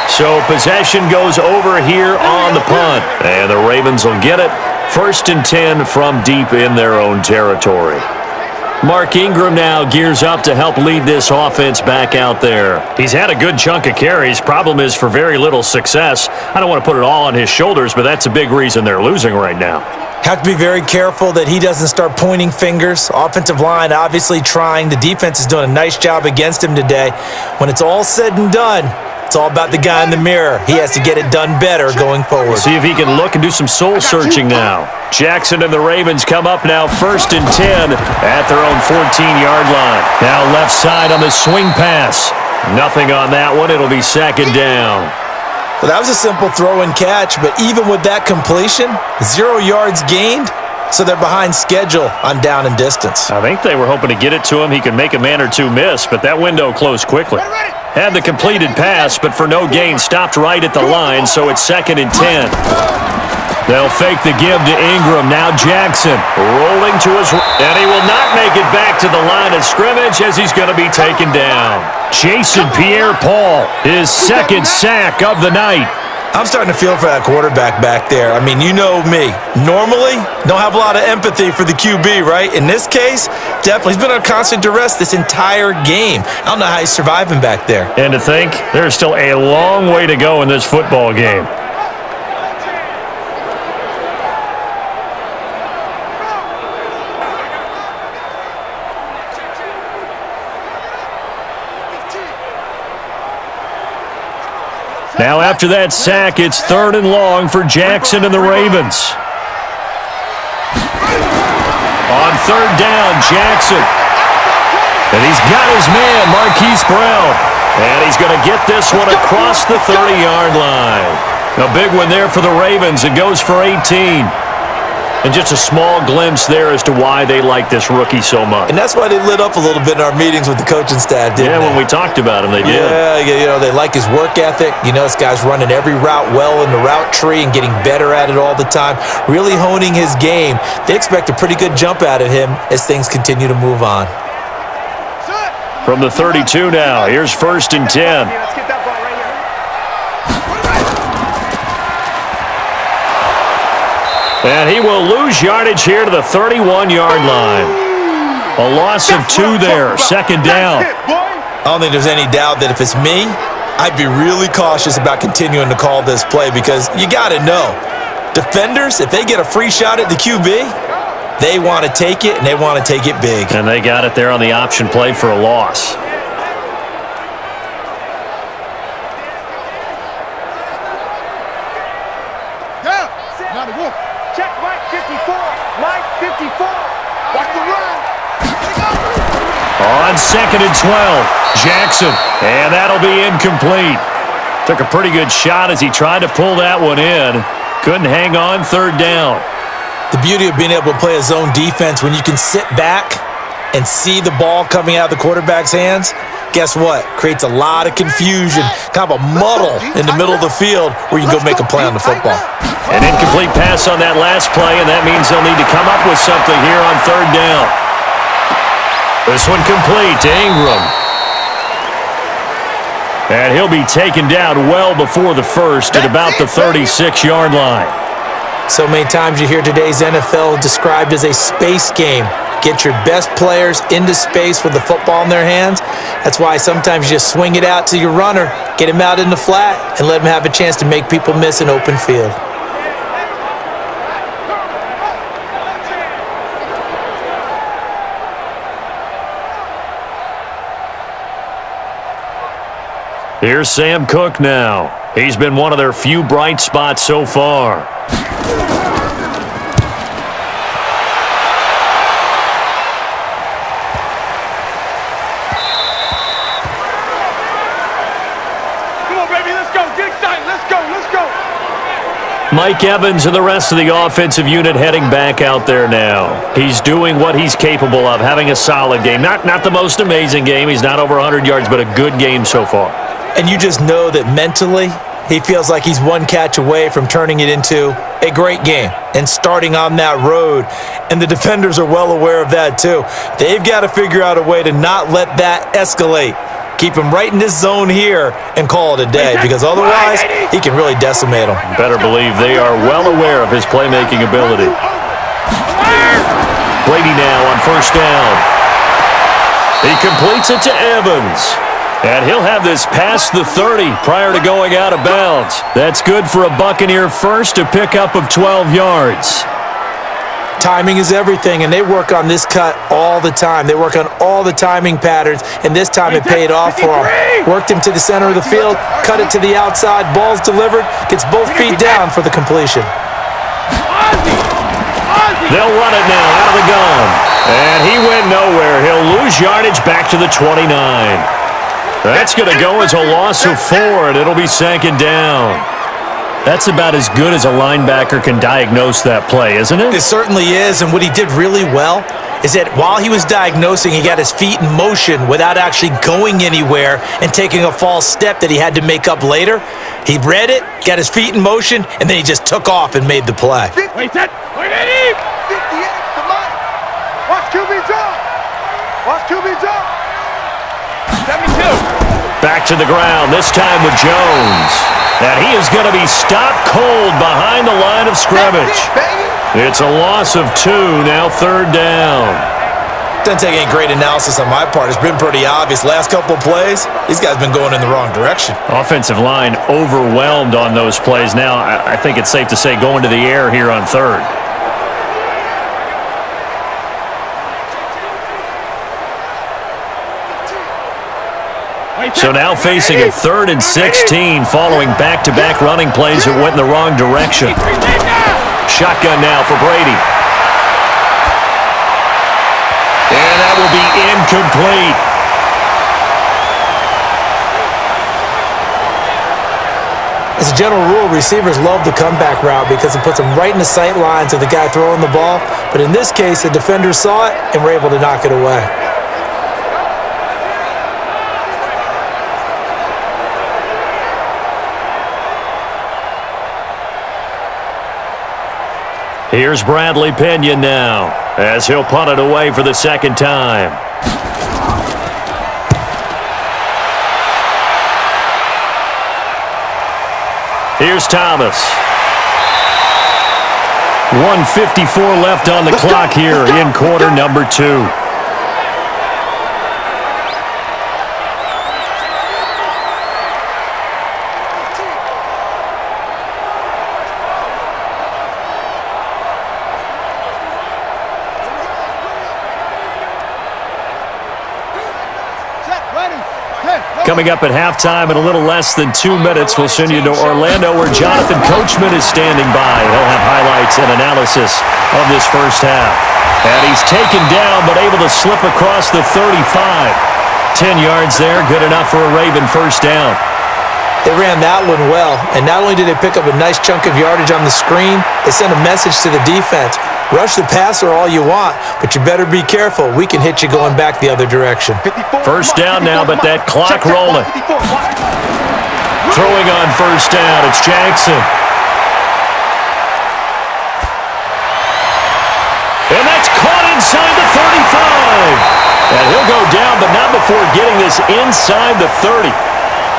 So possession goes over here on the punt. And the Ravens will get it. 1st and 10 from deep in their own territory. Mark Ingram now gears up to help lead this offense back out there. He's had a good chunk of carries. Problem is for very little success. I don't want to put it all on his shoulders, but that's a big reason they're losing right now. Have to be very careful that he doesn't start pointing fingers. Offensive line obviously trying. The defense is doing a nice job against him today. When it's all said and done, it's all about the guy in the mirror. He has to get it done better going forward. See if he can look and do some soul-searching now. Jackson and the Ravens come up now 1st and 10 at their own 14-yard line. Now left side on the swing pass. Nothing on that one. It'll be second down. Well, that was a simple throw and catch, but even with that completion, 0 yards gained, so they're behind schedule on down and distance. I think they were hoping to get it to him. He could make a man or two miss, but that window closed quickly. Had the completed pass, but for no gain, stopped right at the line, so it's 2nd and 10. They'll fake the give to Ingram. Now Jackson rolling to his right, and he will not make it back to the line of scrimmage as he's going to be taken down. Jason Pierre-Paul, his 2nd sack of the night. I'm starting to feel for that quarterback back there. I mean, you know me. Normally, don't have a lot of empathy for the QB, right? In this case, definitely. He's been on constant duress this entire game. I don't know how he's surviving back there. And to think, there's still a long way to go in this football game. Now after that sack, it's 3rd and long for Jackson and the Ravens. On third down, Jackson. And he's got his man, Marquise Brown. And he's going to get this one across the 30-yard line. A big one there for the Ravens. It goes for 18. And just a small glimpse there as to why they like this rookie so much. And that's why they lit up a little bit in our meetings with the coaching staff, didn't they? When we talked about him, they did. Yeah, they like his work ethic. This guy's running every route well in the route tree and getting better at it all the time, really honing his game. They expect a pretty good jump out of him as things continue to move on. From the 32 now, here's 1st and 10. Let's get that ball right here. And he will lose yardage here to the 31-yard line. A loss of 2 there, 2nd down. I don't think there's any doubt that if it's me, I'd be really cautious about continuing to call this play because you got to know, defenders, if they get a free shot at the QB, they want to take it, and they want to take it big. And they got it there on the option play for a loss. Check Mike 54. Mike 54. Watch the run. On 2nd and 12, Jackson. And that'll be incomplete. Took a pretty good shot as he tried to pull that one in. Couldn't hang on 3rd down. The beauty of being able to play a zone defense when you can sit back and see the ball coming out of the quarterback's hands, guess what? Creates a lot of confusion, kind of a muddle in the middle of the field where you can go make a play on the football. An incomplete pass on that last play, and that means they'll need to come up with something here on 3rd down. This one complete to Ingram. And he'll be taken down well before the 1st at about the 36-yard line. So many times you hear today's NFL described as a space game. Get your best players into space with the football in their hands. That's why sometimes you just swing it out to your runner, get him out in the flat, and let him have a chance to make people miss an open field. Here's Sam Cook now. He's been one of their few bright spots so far. Mike Evans and the rest of the offensive unit heading back out there now. He's doing what he's capable of, having a solid game. Not the most amazing game. He's not over 100 yards, but a good game so far. And you just know that mentally, he feels like he's one catch away from turning it into a great game and starting on that road. And the defenders are well aware of that too. They've got to figure out a way to not let that escalate. Keep him right in this zone here and call it a day, because otherwise he can really decimate them. Better believe they are well aware of his playmaking ability. Brady now on 1st down. He completes it to Evans. And he'll have this past the 30 prior to going out of bounds. That's good for a Buccaneer first, a pickup of 12 yards. Timing is everything, and they work on this cut all the time. They work on all the timing patterns, and this time it paid off for them. Worked him to the center of the field, cut it to the outside, ball's delivered, gets both feet down for the completion. They'll run it now out of the gun. And he went nowhere. He'll lose yardage back to the 29. That's going to go as a loss of 4, and it'll be 2nd down. That's about as good as a linebacker can diagnose that play, isn't it? It certainly is, and what he did really well is that while he was diagnosing, he got his feet in motion without actually going anywhere and taking a false step that he had to make up later. He read it, got his feet in motion, and then he just took off and made the play. Wait, set. Wait, Eddie. 58, come on. Watch QB jump. Watch QB jump. 72. Back to the ground, this time with Jones. And he is going to be stopped cold behind the line of scrimmage. It's a loss of 2, now 3rd down. Doesn't take any great analysis on my part. It's been pretty obvious. Last couple of plays, these guys been going in the wrong direction. Offensive line overwhelmed on those plays. Now, I think it's safe to say going to the air here on 3rd. So now facing a 3rd and 16 following back-to-back running plays that went in the wrong direction. Shotgun now for Brady. will be incomplete. As a general rule, receivers love the comeback route because it puts them right in the sight lines of the guy throwing the ball. But in this case, the defender saw it and were able to knock it away. Here's Bradley Pinion now, as he'll punt it away for the second time. Here's Thomas. 1:54 left on the clock here in quarter number 2. Coming up at halftime in a little less than 2 minutes, we'll send you to Orlando where Jonathan Coachman is standing by. He'll have highlights and analysis of this first half. And he's taken down but able to slip across the 35. 10 yards there, good enough for a Raven first down. They ran that one well, and not only did they pick up a nice chunk of yardage on the screen, they sent a message to the defense. Rush the passer all you want, but you better be careful. We can hit you going back the other direction. First down now, but that clock rolling. Throwing on first down, it's Jackson. And that's caught inside the 35. And he'll go down, but not before getting this inside the 30.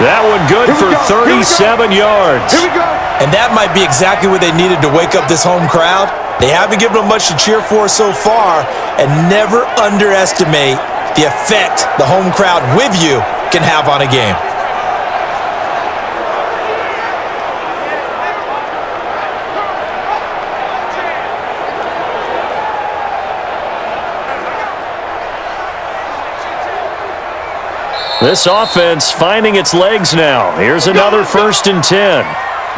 That one good for 37 yards. Here we go. And that might be exactly what they needed to wake up this home crowd. They haven't given them much to cheer for so far, and never underestimate the effect the home crowd with you can have on a game. This offense finding its legs now. Here's another 1st and 10.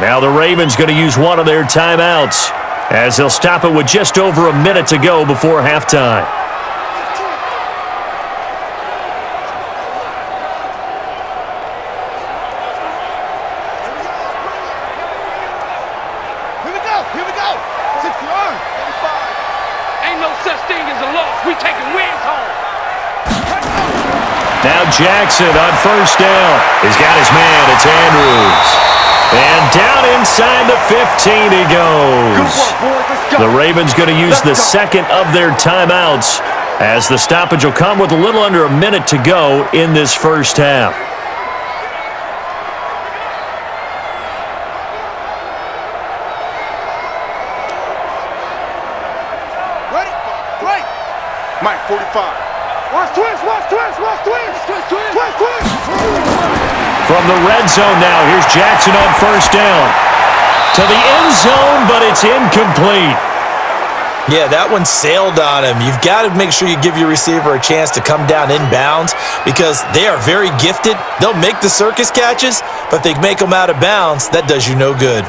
Now the Ravens going to use one of their timeouts as they'll stop it with just over a minute to go before halftime. Here we go. 60 yards. 85. Ain't no such thing as a loss. We taking wins home. Now Jackson on first down. He's got his man. It's Andrews. And down inside the 15 he goes. Good work, boys. Let's go. The Ravens going to use the second of their timeouts as the stoppage will come with a little under a minute to go in this first half. Ready? Right. Mike, 45. Watch twist. From the red zone now, here's Jackson on first down. To the end zone, but it's incomplete. Yeah, that one sailed on him. You've got to make sure you give your receiver a chance to come down inbounds because they are very gifted. They'll make the circus catches, but if they make them out of bounds, that does you no good.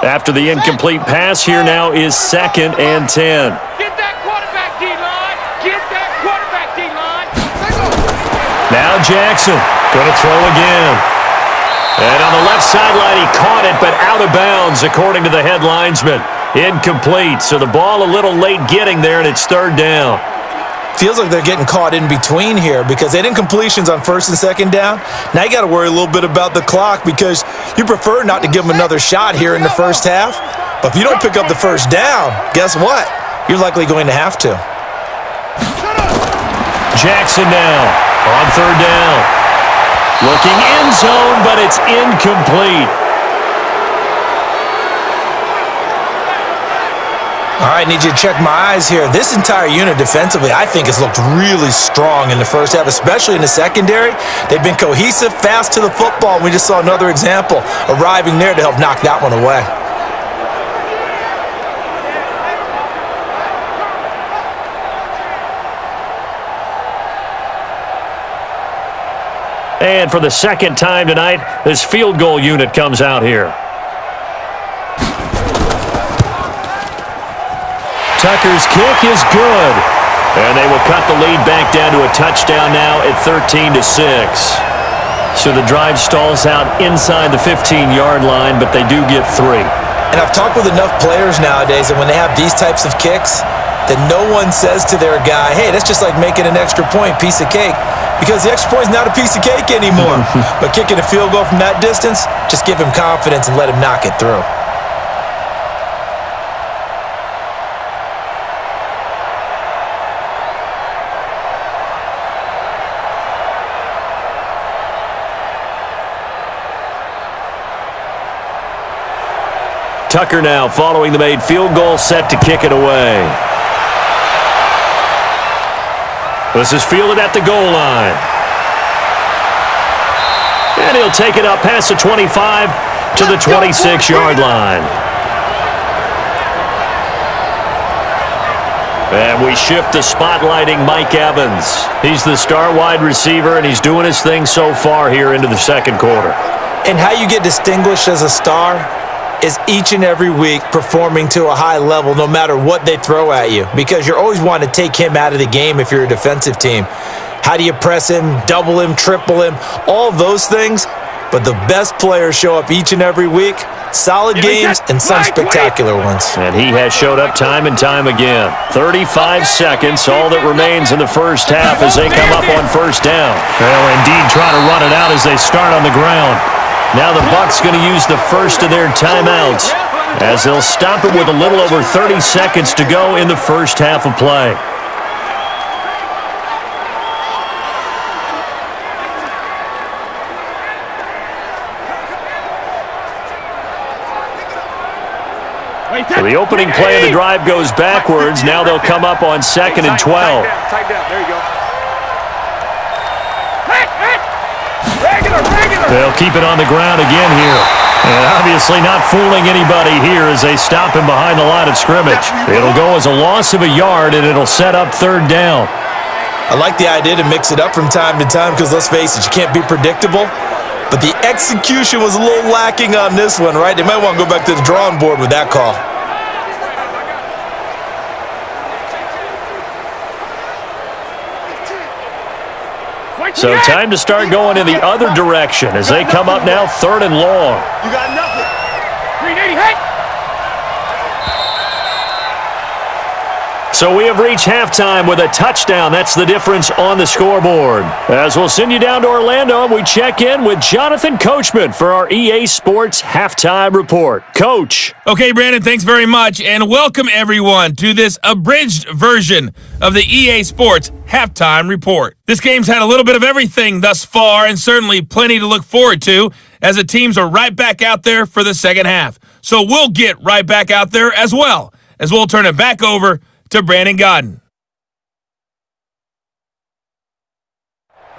After the incomplete pass, here now is 2nd and 10. Get that quarterback, D-line. Get that quarterback, D-line. Now Jackson going to throw again. And on the left sideline, he caught it, but out of bounds, according to the head linesman. Incomplete, so the ball a little late getting there, and it's 3rd down. Feels like they're getting caught in between here because they didn't completions on 1st and 2nd down. Now you got to worry a little bit about the clock because you prefer not to give them another shot here in the first half. But if you don't pick up the first down, guess what? You're likely going to have to. Jackson now on 3rd down. Looking end zone, but it's incomplete. All right, need you to check my eyes here. This entire unit defensively, I think, has looked really strong in the first half, especially in the secondary. They've been cohesive, fast to the football. We just saw another example arriving there to help knock that one away. And for the second time tonight, this field goal unit comes out here. Tucker's kick is good. And they will cut the lead back down to a touchdown now at 13-6. So the drive stalls out inside the 15-yard line, but they do get 3. And I've talked with enough players nowadays that when they have these types of kicks, that no one says to their guy, hey, that's just like making an extra point, piece of cake. Because the extra point is not a piece of cake anymore. But kicking a field goal from that distance, just give him confidence and let him knock it through. Tucker now following the made field goal, set to kick it away. This is fielded at the goal line. And he'll take it up past the 25 to the 26-yard line. And we shift to spotlighting Mike Evans. He's the star wide receiver, and he's doing his thing so far here into the second quarter. And how you get distinguished as a star is each and every week performing to a high level no matter what they throw at you, because you're always wanting to take him out of the game if you're a defensive team. How do you press him, double him, triple him, all those things? But the best players show up each and every week, solid games and some spectacular ones. And he has showed up time and time again. 35 seconds, all that remains in the first half as they come up on first down. They'll indeed try to run it out as they start on the ground. Now the Bucs going to use the first of their timeouts as they'll stop it with a little over 30 seconds to go in the first half of play. So the opening play of the drive goes backwards. Now they'll come up on 2nd and 12. Tight down. There you go. They'll keep it on the ground again here. And obviously not fooling anybody here as they stop him behind the line of scrimmage. It'll go as a loss of a yard, and it'll set up 3rd down. I like the idea to mix it up from time to time because, let's face it, you can't be predictable. But the execution was a little lacking on this one, right? They might want to go back to the drawing board with that call. So time to start going in the other direction as they come up now 3rd and long. You got nothing. 380, hey! So we have reached halftime with a touchdown. That's the difference on the scoreboard. As we'll send you down to Orlando, we check in with Jonathan Coachman for our EA Sports Halftime Report. Coach. Okay, Brandon, thanks very much, and welcome everyone to this abridged version of the EA Sports Halftime Report. This game's had a little bit of everything thus far, and certainly plenty to look forward to, as the teams are right back out there for the second half. So we'll get right back out there as well, as we'll turn it back over to Brandon Godden.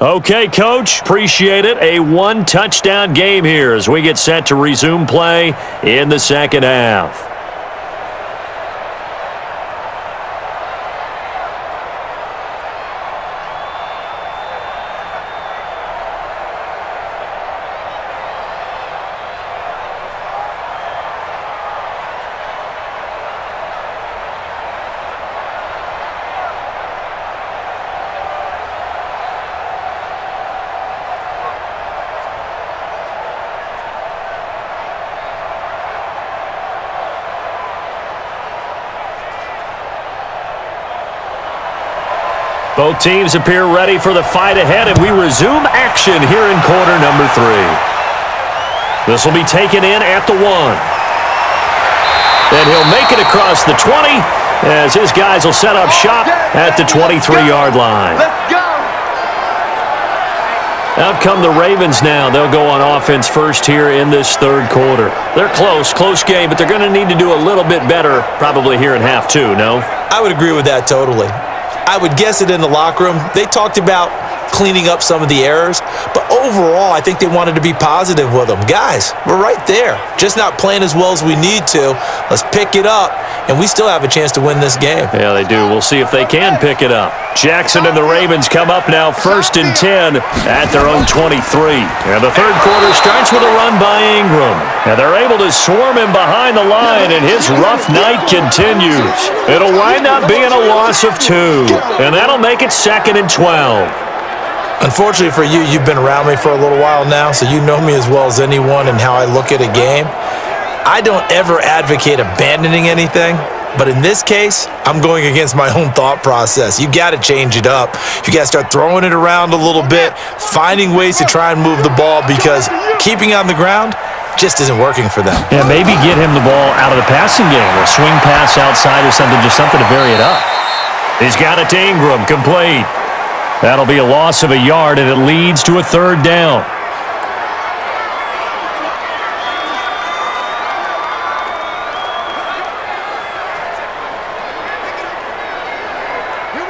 Okay, Coach, appreciate it. A one-touchdown game here as we get set to resume play in the second half. Both teams appear ready for the fight ahead, and we resume action here in quarter number 3. This will be taken in at the 1. And he'll make it across the 20 as his guys will set up shop at the 23-yard line. Let's go! Out come the Ravens now. They'll go on offense first here in this third quarter. They're close game, but they're going to need to do a little bit better probably here in half 2, no? I would agree with that totally. I would guess it in the locker room. They talked about cleaning up some of the errors. But overall, I think they wanted to be positive with them. Guys, we're right there. Just not playing as well as we need to. Let's pick it up, and we still have a chance to win this game. Yeah, they do. We'll see if they can pick it up. Jackson and the Ravens come up now 1st and 10 at their own 23. And the third quarter starts with a run by Ingram. And they're able to swarm him behind the line, and his rough night continues. It'll wind up being a loss of 2, and that'll make it 2nd and 12. Unfortunately for you, you've been around me for a little while now, so you know me as well as anyone and how I look at a game. I don't ever advocate abandoning anything, but in this case, I'm going against my own thought process. You got to change it up. You got to start throwing it around a little bit, finding ways to try and move the ball, because keeping it on the ground just isn't working for them. Yeah, maybe get him the ball out of the passing game, a swing pass outside or something, just something to vary it up. He's got it to Ingram, complete. That'll be a loss of a yard, and it leads to a 3rd down.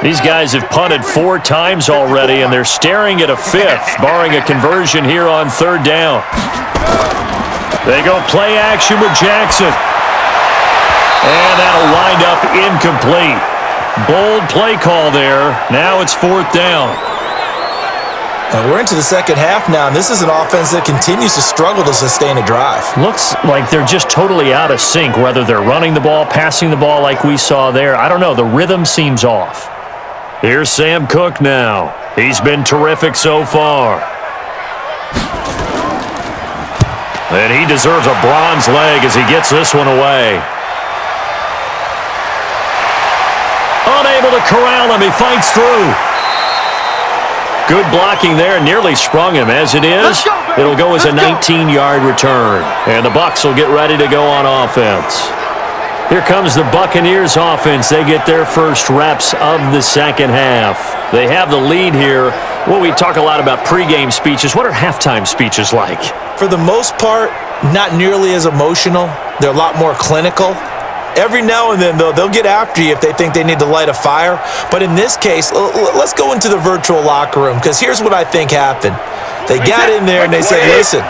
These guys have punted 4 times already, and they're staring at a 5th, barring a conversion here on 3rd down. They go play action with Jackson. And that'll wind up incomplete. Bold play call there. Now it's 4th down. We're into the second half now, and this is an offense that continues to struggle to sustain a drive. Looks like they're just totally out of sync, whether they're running the ball, passing the ball like we saw there. I don't know. The rhythm seems off. Here's Sam Cook now. He's been terrific so far. And he deserves a bronze leg as he gets this one away. Unable to corral him. He fights through. Good blocking there. Nearly sprung him. As it is, it'll go as a 19-yard return. And the Bucs will get ready to go on offense. Here comes the Buccaneers offense. They get their first reps of the second half. They have the lead here. Well, we talk a lot about pregame speeches. What are halftime speeches like? For the most part, not nearly as emotional. They're a lot more clinical. Every now and then, though, they'll get after you if they think they need to light a fire. But in this case, let's go into the virtual locker room, because here's what I think happened. They got in there and they said, listen,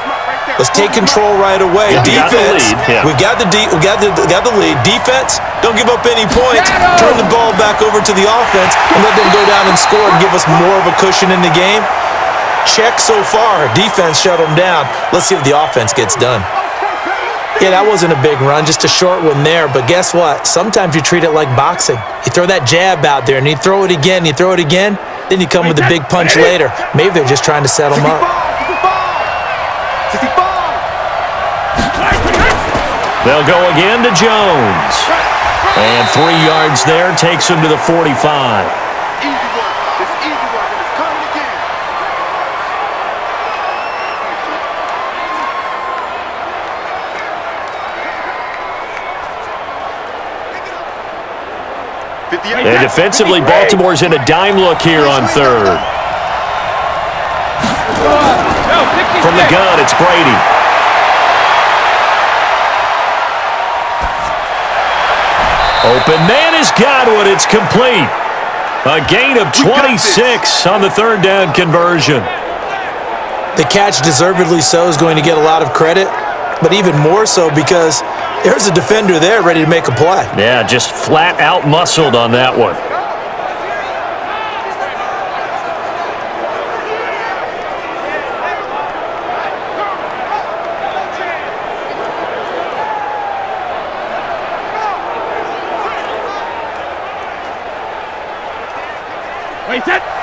let's take control right away. Defense, we got the lead. Defense, don't give up any points. Turn the ball back over to the offense and let them go down and score and give us more of a cushion in the game. Check so far. Defense shut them down. Let's see if the offense gets done. Yeah, that wasn't a big run, just a short one there. But guess what? Sometimes you treat it like boxing. You throw that jab out there, and you throw it again, you throw it again, then you come with a big punch later. Maybe they're just trying to set them up. They'll go again to Jones. And 3 yards there takes him to the 45. And defensively, Baltimore's in a dime look here on 3rd. From the gun, it's Brady. Open man has got one. It's complete. A gain of 26 on the 3rd down conversion. The catch, deservedly so, is going to get a lot of credit, but even more so because there's a defender there ready to make a play. Yeah, just flat out muscled on that one.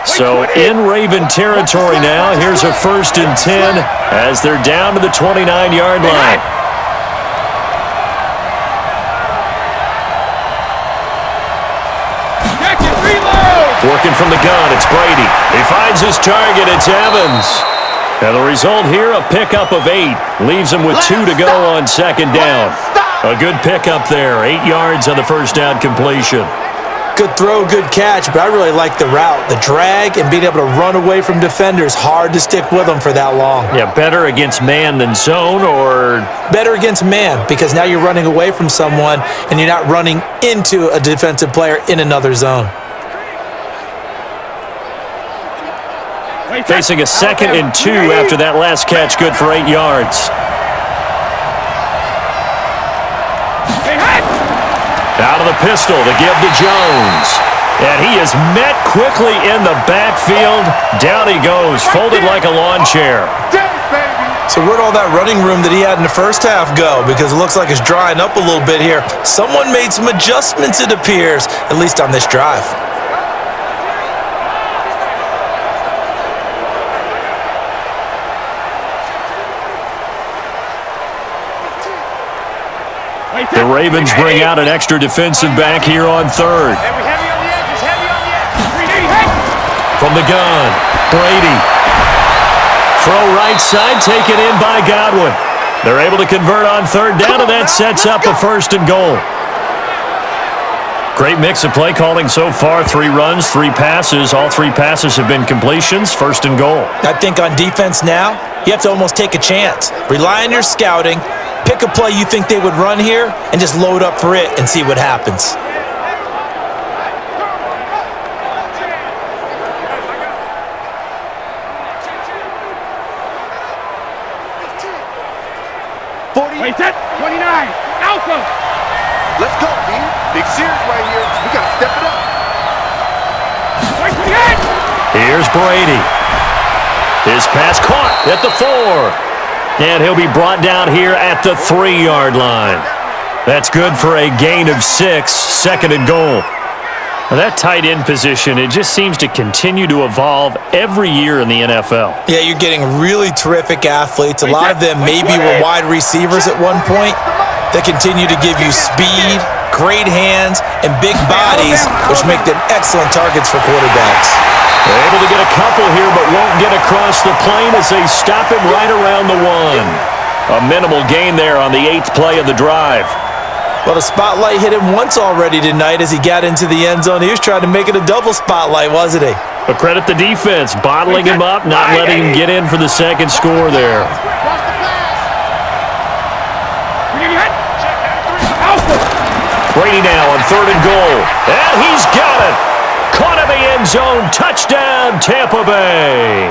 So in Raven territory now. Here's a 1st and 10 as they're down to the 29-yard line. Working from the gun, it's Brady. He finds his target, it's Evans. And the result here, a pickup of 8. Leaves him with 2 to go on 2nd down. A good pickup there, 8 yards on the 1st down completion. Good throw, good catch, but I really like the route. The drag and being able to run away from defenders, hard to stick with them for that long. Yeah, better against man than zone, or? Better against man, because now you're running away from someone and you're not running into a defensive player in another zone. Facing a 2nd and 2 after that last catch, good for 8 yards. Out of the pistol to give to Jones. And he is met quickly in the backfield. Down he goes, folded like a lawn chair. So where'd all that running room that he had in the first half go? Because it looks like it's drying up a little bit here. Someone made some adjustments, it appears, at least on this drive. The Ravens bring out an extra defensive back here on 3rd. From the gun, Brady. Throw right side, taken in by Godwin. They're able to convert on 3rd down, and that sets up a 1st and goal. Great mix of play calling so far. 3 runs, 3 passes. All 3 passes have been completions. 1st and goal. I think on defense now, you have to almost take a chance. Rely on your scouting. Pick a play you think they would run here and just load up for it and see what happens. Wait, 29. Alpha. Let's go, B. Big series right here. We got to step it up. Here's Brady. His pass caught at the 4. And he'll be brought down here at the 3-yard line. That's good for a gain of 6, 2nd and goal. Now that tight end position, it just seems to continue to evolve every year in the NFL. Yeah, you're getting really terrific athletes. A lot of them maybe were wide receivers at one point that continue to give you speed, great hands, and big bodies, which make them excellent targets for quarterbacks. They're able to get a couple here, but won't get across the plane as they stop him right around the 1. A minimal gain there on the 8th play of the drive. Well, the spotlight hit him once already tonight as he got into the end zone. He was trying to make it a double spotlight, wasn't he? But credit the defense, bottling him up, not letting him get in for the 2nd score there. Brady now on 3rd and goal. And he's got it. Caught in the end zone. Touchdown, Tampa Bay.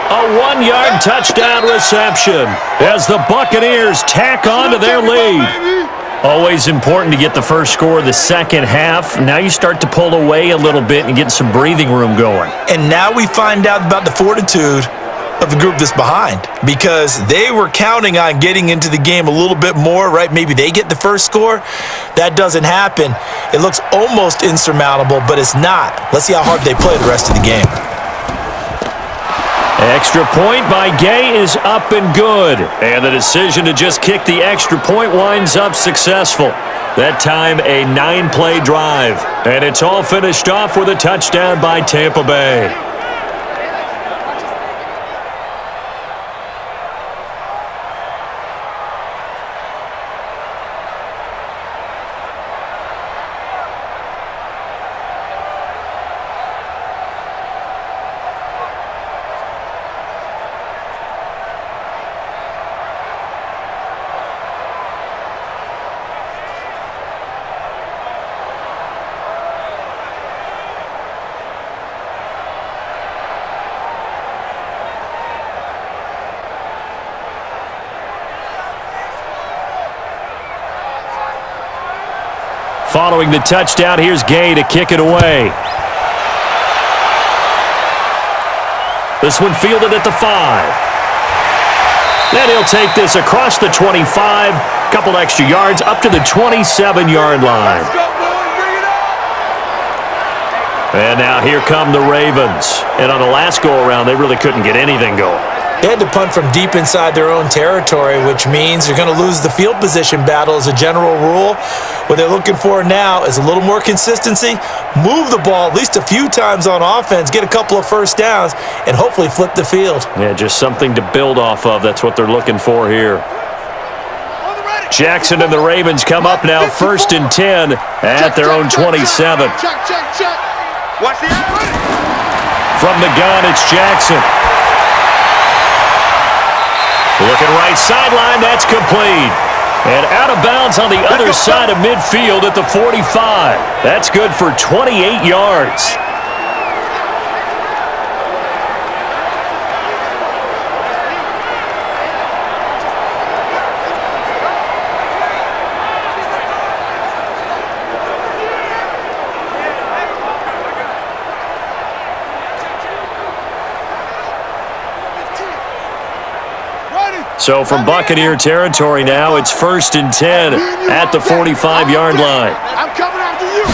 A 1-yard touchdown reception as the Buccaneers tack on to their lead. Always important to get the first score of the second half. Now you start to pull away a little bit and get some breathing room going. And now we find out about the fortitude of the group that's behind, because they were counting on getting into the game a little bit more, right? Maybe they get the first score. That doesn't happen. It looks almost insurmountable, but it's not. Let's see how hard they play the rest of the game. Extra point by Gay is up and good. And the decision to just kick the extra point winds up successful. That time a 9-play drive. And it's all finished off with a touchdown by Tampa Bay. Following the touchdown, here's Gay to kick it away. This one fielded at the 5. Then he'll take this across the 25, couple extra yards up to the 27-yard line. And now here come the Ravens. And on the last go-around, they really couldn't get anything going. They had to punt from deep inside their own territory, which means you're going to lose the field position battle as a general rule. What they're looking for now is a little more consistency, move the ball at least a few times on offense, get a couple of first downs, and hopefully flip the field. Yeah, just something to build off of. That's what they're looking for here. Jackson and the Ravens come up now 1st and 10 at their own 27. From the gun, it's Jackson. Looking right sideline, that's complete. And out of bounds on the other side of midfield at the 45. That's good for 28 yards. So from Buccaneer territory now, it's 1st and 10 at the 45-yard line. I'm coming after you.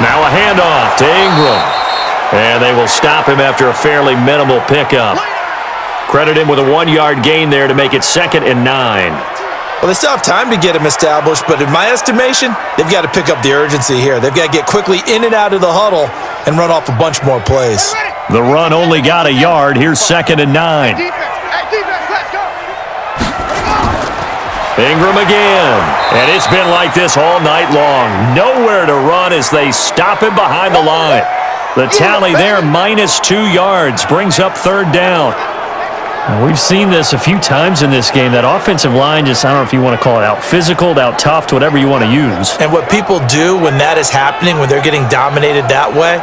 Now a handoff to Ingram. And they will stop him after a fairly minimal pickup. Credit him with a 1-yard gain there to make it 2nd and 9. Well, they still have time to get him established, but in my estimation, they've got to pick up the urgency here. They've got to get quickly in and out of the huddle and run off a bunch more plays. The run only got a yard. Here's 2nd and 9. Defense, let's go. Ingram again. And it's been like this all night long. Nowhere to run as they stop him behind the line. The tally there, -2 yards, brings up 3rd down. We've seen this a few times in this game. That offensive line just, I don't know if you want to call it out physical, out tough, whatever you want to use. And what people do when that is happening, when they're getting dominated that way,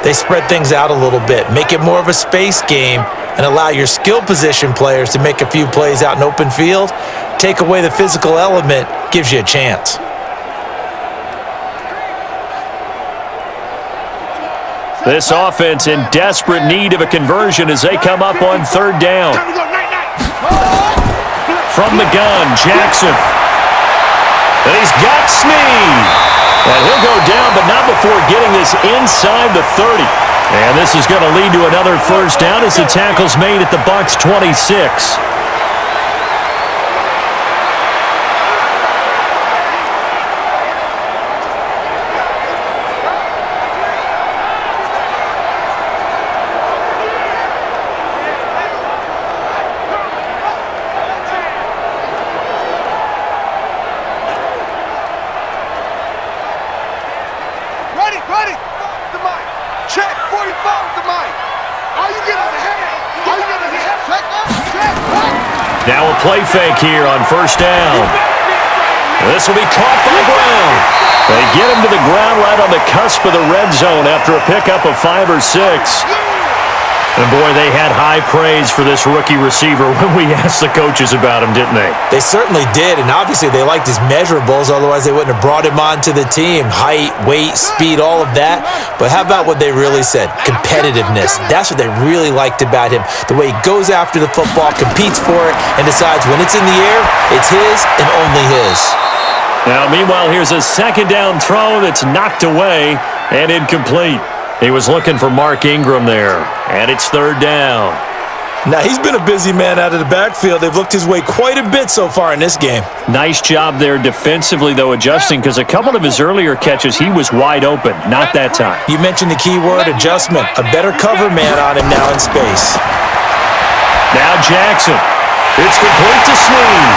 they spread things out a little bit, make it more of a space game, and allow your skill position players to make a few plays out in open field. Take away the physical element, gives you a chance. This offense in desperate need of a conversion as they come up on 3rd down. From the gun, Jackson. And he's got Snead. And he'll go down, but not before getting this inside the 30. And this is going to lead to another 1st down as the tackle's made at the BUCS 26. Ready. The mic. Check. 45 with the mic. All you get is a head. Check. Now a play fake here on 1st down. This will be caught by Brown. They get him to the ground right on the cusp of the red zone after a pickup of 5 or 6. And boy, they had high praise for this rookie receiver when we asked the coaches about him, didn't they? They certainly did, and obviously they liked his measurables, otherwise they wouldn't have brought him onto the team. Height, weight, speed, all of that. But how about what they really said? Competitiveness. That's what they really liked about him. The way he goes after the football, competes for it, and decides when it's in the air, it's his and only his. Now, meanwhile, here's a 2nd down throw that's knocked away and incomplete. He was looking for Mark Ingram there, and it's 3rd down. Now, he's been a busy man out of the backfield. They've looked his way quite a bit so far in this game. Nice job there defensively, though, adjusting, because a couple of his earlier catches, he was wide open. Not that time. You mentioned the key word, adjustment. A better cover man on him now in space. Now Jackson. It's complete to Snead.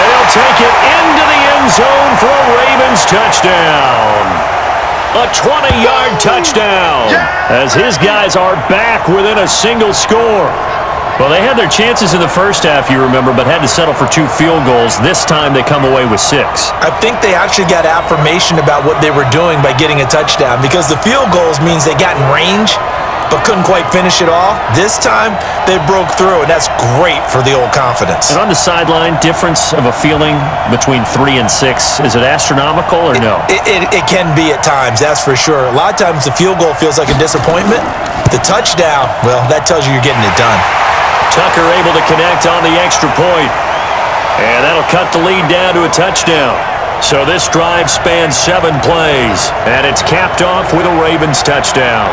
And he'll take it into the end zone for a Ravens touchdown. A 20-yard touchdown as his guys are back within a single score. Well, they had their chances in the first half, you remember, but had to settle for 2 field goals. This time they come away with 6. I think they actually got affirmation about what they were doing by getting a touchdown, because the field goals means they got in range but couldn't quite finish it off. This time, they broke through, and that's great for the old confidence. And on the sideline, difference of a feeling between 3 and 6, is it astronomical or no? It can be at times, that's for sure. A lot of times the field goal feels like a disappointment. The touchdown, well, that tells you you're getting it done. Tucker able to connect on the extra point. And that'll cut the lead down to a touchdown. So this drive spans 7 plays, and it's capped off with a Ravens touchdown.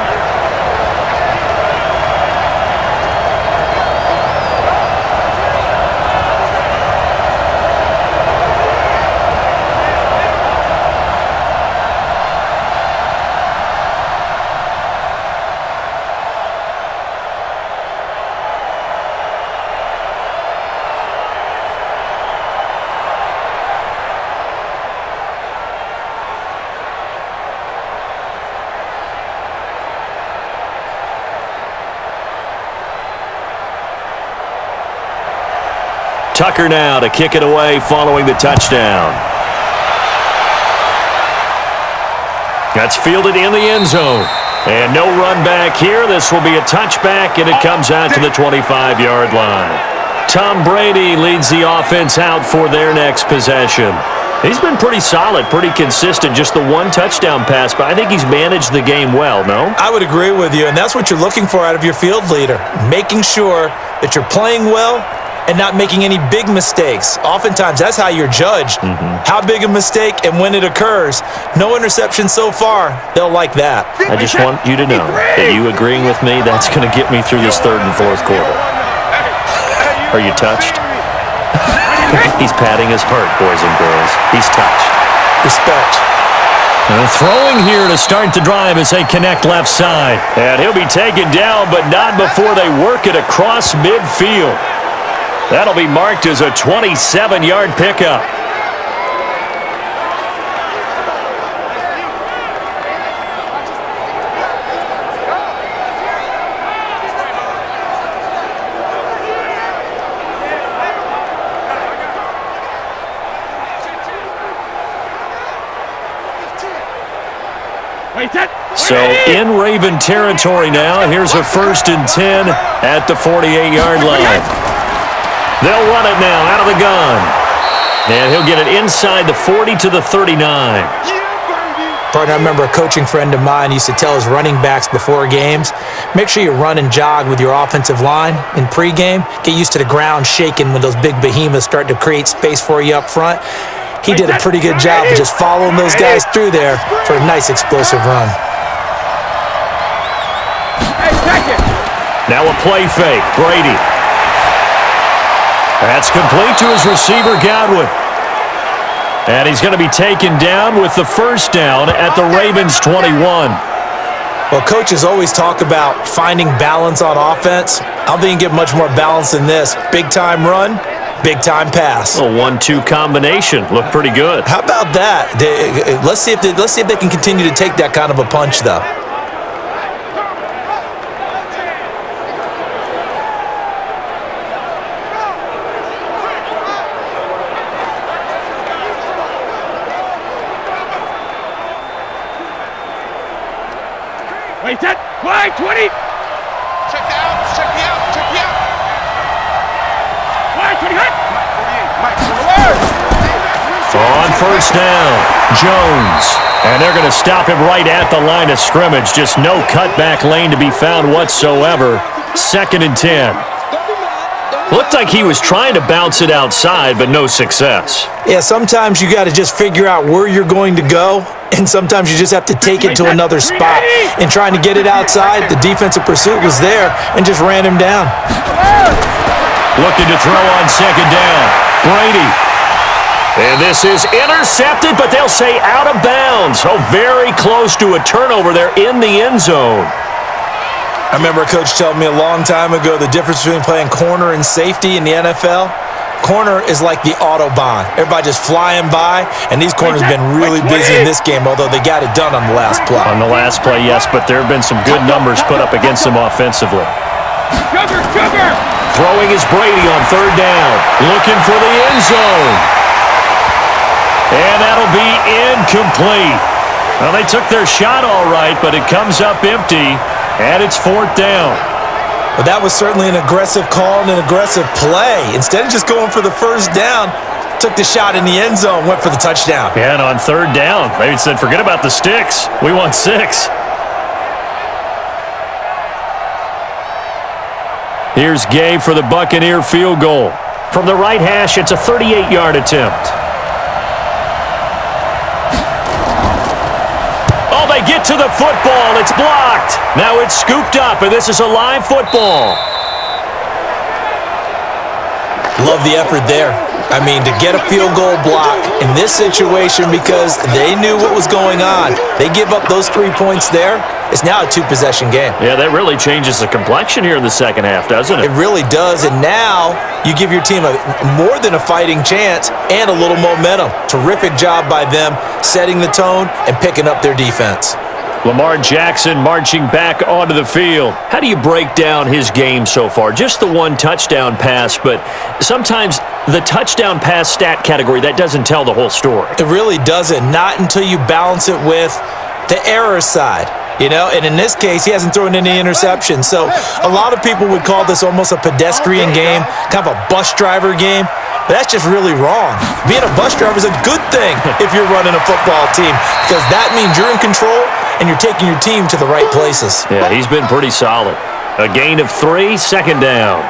Tucker now to kick it away following the touchdown. That's fielded in the end zone. And no run back here. This will be a touchback, and it comes out to the 25-yard line. Tom Brady leads the offense out for their next possession. He's been pretty solid, pretty consistent, just the 1 touchdown pass, but I think he's managed the game well, no? I would agree with you, and that's what you're looking for out of your field leader, making sure that you're playing well and not making any big mistakes. Oftentimes, that's how you're judged. How big a mistake and when it occurs. No interception so far. They'll like that. I just want you to know that you agreeing with me, that's going to get me through this third and fourth quarter. Are you touched? He's patting his heart, boys and girls. He's touched. Respect. Throwing here to start the drive as they connect left side. And he'll be taken down, but not before they work it across midfield. That'll be marked as a 27-yard pickup. So in Raven territory now. Here's a 1st and 10 at the 48-yard line. They'll run it now out of the gun. And he'll get it inside the 40 to the 39. Partner, I remember a coaching friend of mine used to tell his running backs before games, make sure you run and jog with your offensive line in pregame. Get used to the ground shaking when those big behemoths start to create space for you up front. He did a pretty good job of just following those guys through there for a nice explosive run. Now a play fake. Brady. That's complete to his receiver, Godwin. And he's going to be taken down with the first down at the Ravens' 21. Well, coaches always talk about finding balance on offense. I don't think you can get much more balance than this. Big-time run, big-time pass. A 1-2 combination. Looked pretty good. How about that? Let's see if they can continue to take that kind of a punch, though. Wait, that play, 20. Check the out, check the out, check the out. Play, 20, hut. On first down, Jones. And they're going to stop him right at the line of scrimmage. Just no cutback lane to be found whatsoever. 2nd and 10. Looked like he was trying to bounce it outside, but no success. Yeah, sometimes you got to just figure out where you're going to go, and sometimes you just have to take it to another spot. In trying to get it outside, the defensive pursuit was there and just ran him down. Looking to throw on 2nd down. Brady. And this is intercepted, but they'll say out of bounds. Oh, very close to a turnover there in the end zone. I remember a coach telling me a long time ago the difference between playing corner and safety in the NFL. Corner is like the Autobahn. Everybody just flying by, and these corners have been really busy in this game, although they got it done on the last play. On the last play, yes, but there have been some good numbers put up against them offensively. Cover! Throwing is Brady on 3rd down. Looking for the end zone. And that'll be incomplete. Well, they took their shot all right, but it comes up empty, and it's 4th down. Well, that was certainly an aggressive call and an aggressive play. Instead of just going for the first down, took the shot in the end zone, went for the touchdown. Yeah, and on 3rd down, they said, forget about the sticks. We want 6. Here's Gay for the Buccaneer field goal. From the right hash, it's a 38-yard attempt. Oh, they get to the football. It's blocked. Now it's scooped up, and this is a live football. Love the effort there. I mean, to get a field goal block in this situation because they knew what was going on. They give up those 3 points there. It's now a 2-possession game. Yeah, that really changes the complexion here in the second half, doesn't it? It really does, and now you give your team more than a fighting chance and a little momentum. Terrific job by them setting the tone and picking up their defense. Lamar Jackson marching back onto the field. How do you break down his game so far? Just the 1 touchdown pass, but sometimes the touchdown pass stat category, that doesn't tell the whole story. It really doesn't, not until you balance it with the error side. You know, and in this case, he hasn't thrown any interceptions. So a lot of people would call this almost a pedestrian game, kind of a bus driver game. But that's just really wrong. Being a bus driver is a good thing if you're running a football team because that means you're in control and you're taking your team to the right places. Yeah, he's been pretty solid. A gain of 3, 2nd down.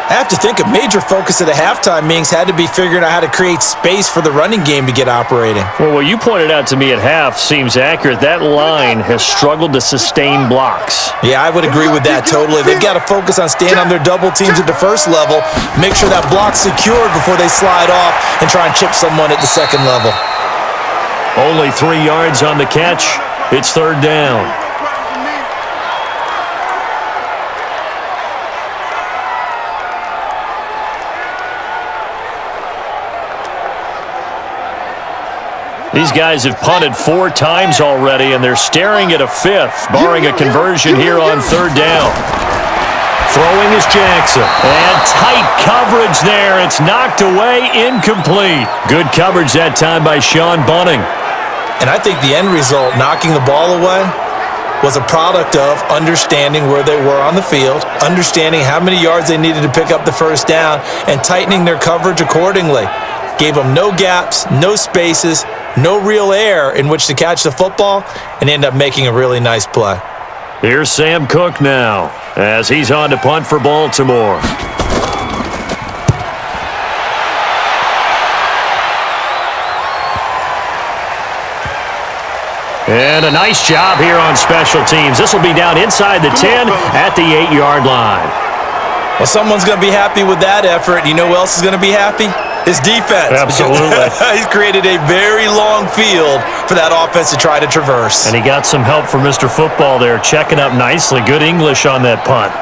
I have to think a major focus at the halftime meetings had to be figuring out how to create space for the running game to get operating. Well, what you pointed out to me at half seems accurate. That line has struggled to sustain blocks. Yeah, I would agree with that totally. They've got to focus on staying on their double teams at the first level, make sure that block's secured before they slide off and try and chip someone at the second level. Only 3 yards on the catch. It's third down. These guys have punted 4 times already, and they're staring at a 5th, barring a conversion here on third down. Throwing is Jackson. And tight coverage there. It's knocked away, incomplete. Good coverage that time by Sean Bunting. And I think the end result, knocking the ball away, was a product of understanding where they were on the field, understanding how many yards they needed to pick up the first down, and tightening their coverage accordingly. Gave them no gaps, no spaces, no real air in which to catch the football, and end up making a really nice play. Here's Sam Cook now, as he's on to punt for Baltimore. And a nice job here on special teams. This will be down inside the 10 at the 8-yard line. Well, someone's going to be happy with that effort. You know who else is going to be happy? His defense. Absolutely. He's created a very long field for that offense to try to traverse. And he got some help from Mr. Football there, checking up nicely. Good English on that punt.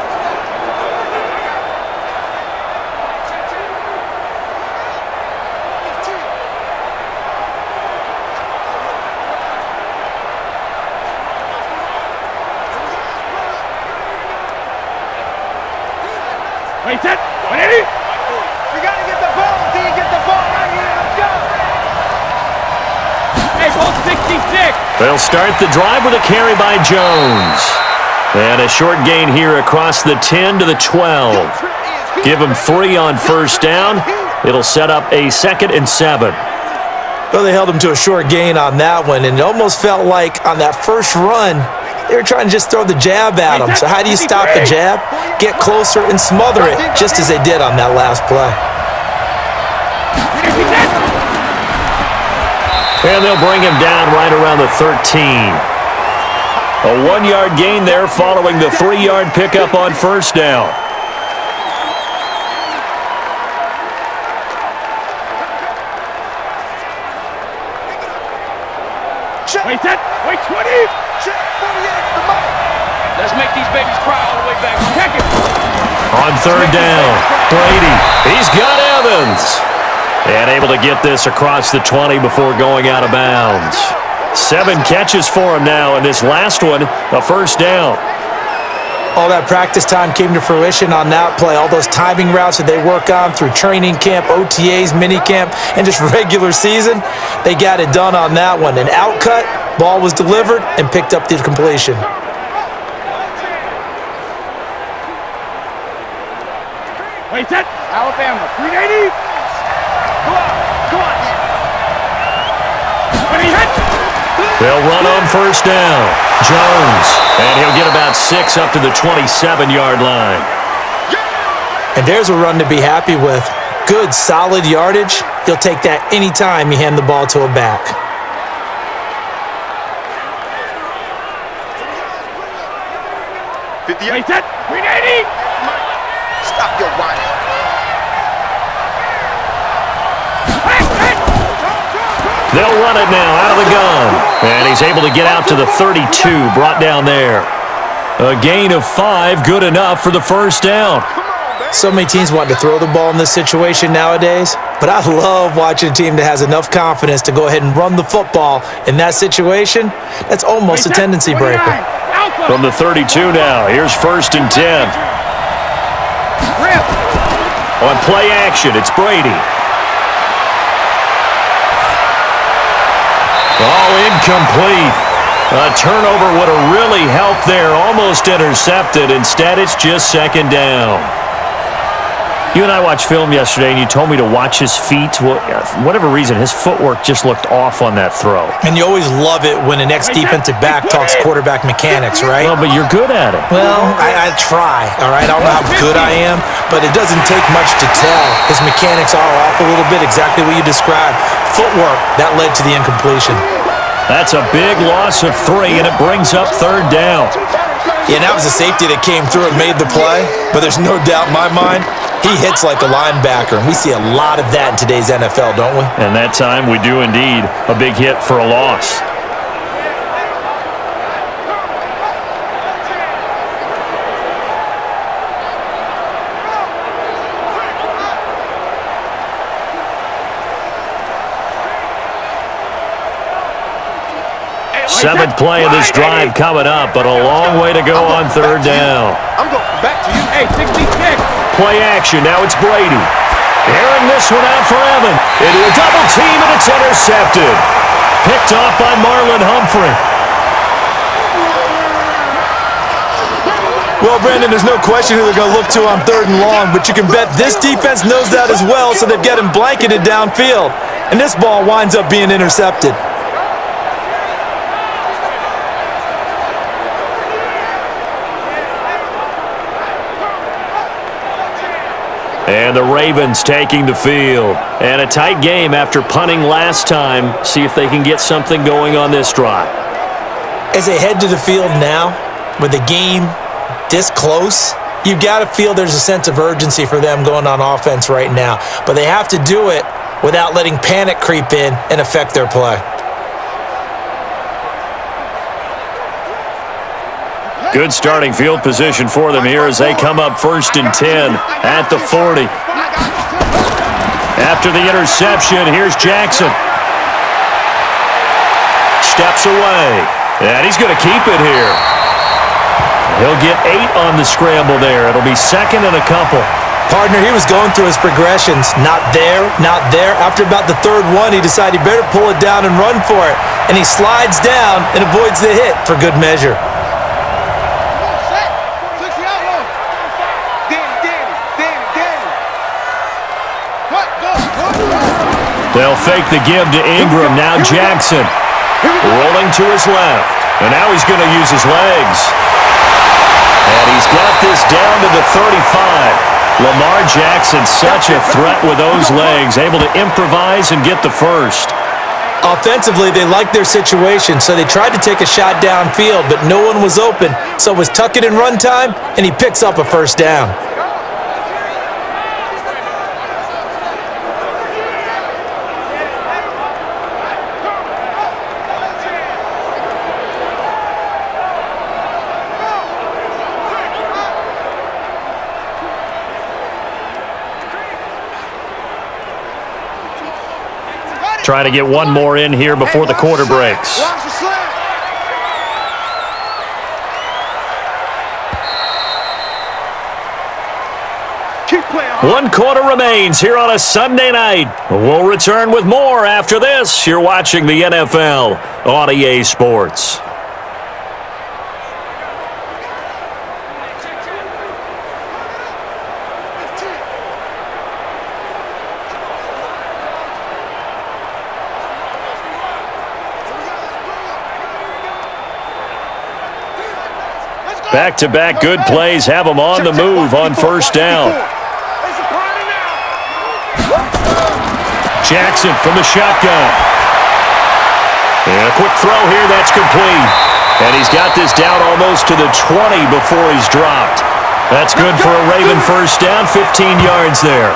Wait, set, 180. We got to get the ball, D. Get the ball right here. Let's go. Hey, ball 66. They'll start the drive with a carry by Jones. And a short gain here across the 10 to the 12. Give them 3 on first down. It'll set up a 2nd and 7. Well, they held him to a short gain on that one, and it almost felt like on that first run, they were trying to just throw the jab at him. So how do you stop the jab? Get closer and smother it, just as they did on that last play. And they'll bring him down right around the 13. A 1-yard gain there following the 3-yard pickup on first down. Wait, set, wait, 20. Let's make these babies cry all the way back. Check it. On third down, Brady. He's got Evans. And able to get this across the 20 before going out of bounds. 7 catches for him now, and this last one, a first down. All that practice time came to fruition on that play. All those timing routes that they work on through training camp, OTAs, minicamp, and just regular season, they got it done on that one. An outcut, ball was delivered, and picked up the completion. Wait, set. Alabama, 380. Come on, come on. When he hit. They'll run on first down. Jones. And he'll get about 6 up to the 27-yard line. And there's a run to be happy with. Good, solid yardage. He'll take that anytime you hand the ball to a back. Wait, set. 380. Stop your whining. They'll run it now out of the gun. And he's able to get out to the 32, brought down there. A gain of 5, good enough for the first down. So many teams want to throw the ball in this situation nowadays, but I love watching a team that has enough confidence to go ahead and run the football in that situation. That's almost a tendency breaker. From the 32 now, here's 1st and 10. On play action, it's Brady. All incomplete. A turnover would have really helped there. Almost intercepted. Instead, it's just 2nd down. You and I watched film yesterday, and you told me to watch his feet. Well, for whatever reason, his footwork just looked off on that throw. And you always love it when an ex-defensive back talks quarterback mechanics, right? Well, but you're good at it. Well, I try, all right? I don't know how good I am, but it doesn't take much to tell. His mechanics are off a little bit, exactly what you described. Footwork, that led to the incompletion. That's a big loss of 3, and it brings up 3rd down. Yeah, and that was a safety that came through and made the play, but there's no doubt in my mind, he hits like a linebacker, and we see a lot of that in today's NFL, don't we? And that time we do indeed. A big hit for a loss. Seventh play of this drive coming up, but a long way to go on 3rd down. I'm going back to you. Hey, 66. Play action. Now it's Brady. Airing this one out for Evan. Into a double team, and it's intercepted. Picked off by Marlon Humphrey. Well, Brandon, there's no question who they're going to look to on 3rd and long, but you can bet this defense knows that as well, so they've got him blanketed downfield. And this ball winds up being intercepted. And the Ravens taking the field. And a tight game after punting last time. See if they can get something going on this drive. As they head to the field now, with the game this close, you've got to feel there's a sense of urgency for them going on offense right now. But they have to do it without letting panic creep in and affect their play. Good starting field position for them here as they come up 1st and 10 at the 40. After the interception, here's Jackson. Steps away, and he's going to keep it here. He'll get 8 on the scramble there. It'll be 2nd and a couple. Partner, he was going through his progressions. Not there, not there. After about the 3rd one, he decided he better pull it down and run for it. And he slides down and avoids the hit for good measure. They'll fake the give to Ingram. Now Jackson rolling to his left. And now he's going to use his legs. And he's got this down to the 35. Lamar Jackson, such a threat with those legs, able to improvise and get the first. Offensively, they liked their situation, so they tried to take a shot downfield, but no one was open. So it was tuck it in run time, and he picks up a 1st down. Trying to get one more in here before the quarter breaks. One quarter remains here on a Sunday night. We'll return with more after this. You're watching the NFL on EA Sports. Back-to-back good plays have them on the move on 1st down. Jackson from the shotgun. And a quick throw here, that's complete. And he's got this down almost to the 20 before he's dropped. That's good for a Raven 1st down, 15 yards there.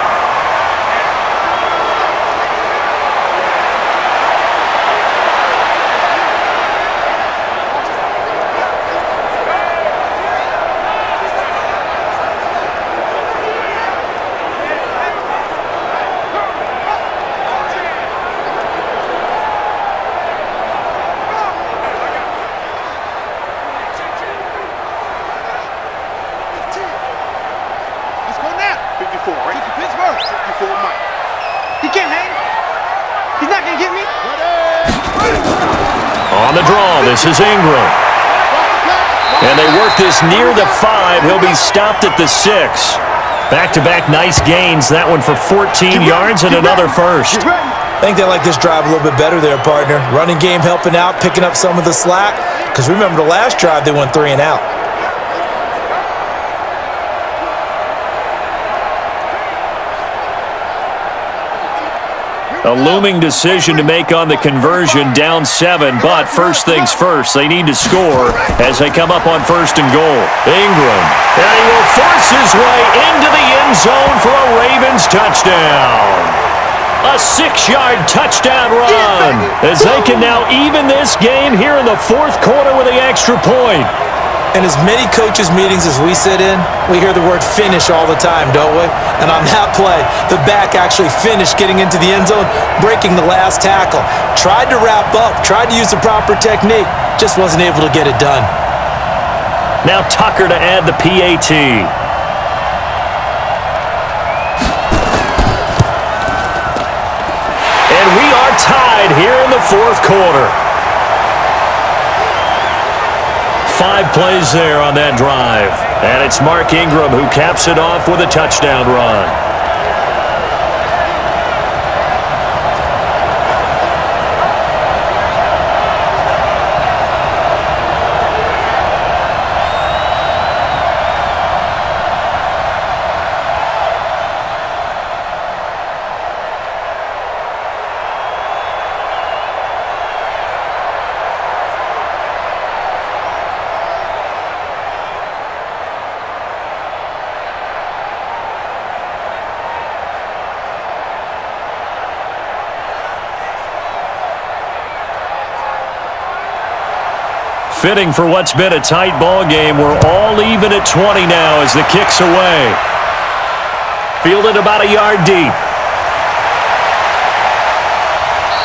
On the draw, this is Ingram. And they work this near the 5. He'll be stopped at the 6. Back-to-back nice gains. That one for 14 yards and another first. I think they like this drive a little bit better there, partner. Running game helping out, picking up some of the slack. Because remember, the last drive they went 3 and out. A looming decision to make on the conversion, down 7, but first things first, they need to score as they come up on 1st and goal. Ingram, and he will force his way into the end zone for a Ravens touchdown. A 6-yard touchdown run as they can now even this game here in the 4th quarter with the extra point. In as many coaches' meetings as we sit in, we hear the word finish all the time, don't we? And on that play, the back actually finished getting into the end zone, breaking the last tackle. Tried to wrap up, tried to use the proper technique, just wasn't able to get it done. Now Tucker to add the PAT. And we are tied here in the 4th quarter. 5 plays there on that drive. And it's Mark Ingram who caps it off with a touchdown run. Fitting for what's been a tight ball game. We're all even at 20 now as the kick's away. Fielded about a yard deep.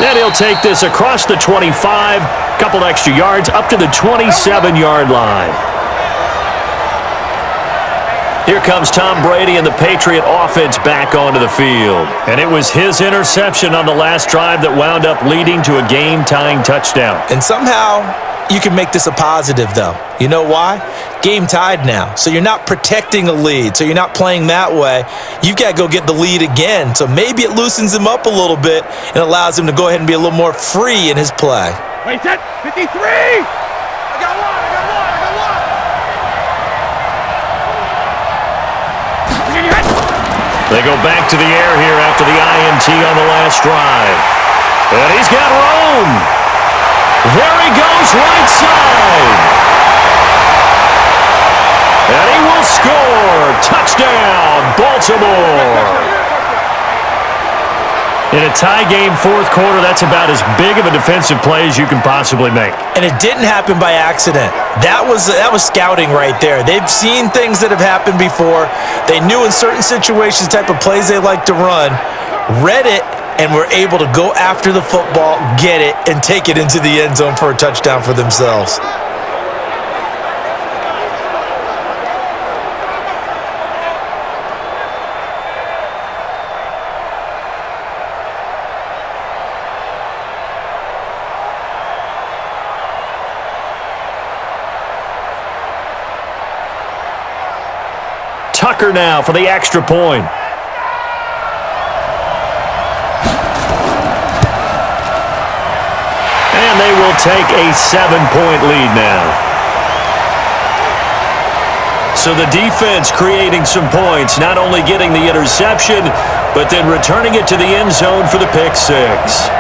And he'll take this across the 25, couple extra yards up to the 27-yard line. Here comes Tom Brady and the Patriot offense back onto the field. And it was his interception on the last drive that wound up leading to a game-tying touchdown. And somehow you can make this a positive, though. You know why? Game tied now. So you're not protecting a lead. So you're not playing that way. You've got to go get the lead again. So maybe it loosens him up a little bit and allows him to go ahead and be a little more free in his play. Wait, set, 53! I got one! They go back to the air here after the INT on the last drive. And he's got room. There he goes, right side. And he will score. Touchdown, Baltimore. In a tie game 4th quarter, that's about as big of a defensive play as you can possibly make. And it didn't happen by accident. That was scouting right there. They've seen things that have happened before. They knew in certain situations the type of plays they like to run, read it, and were able to go after the football, get it, and take it into the end zone for a touchdown for themselves. Tucker now for the extra point. And they will take a 7-point lead now. So the defense creating some points, not only getting the interception, but then returning it to the end zone for the pick 6.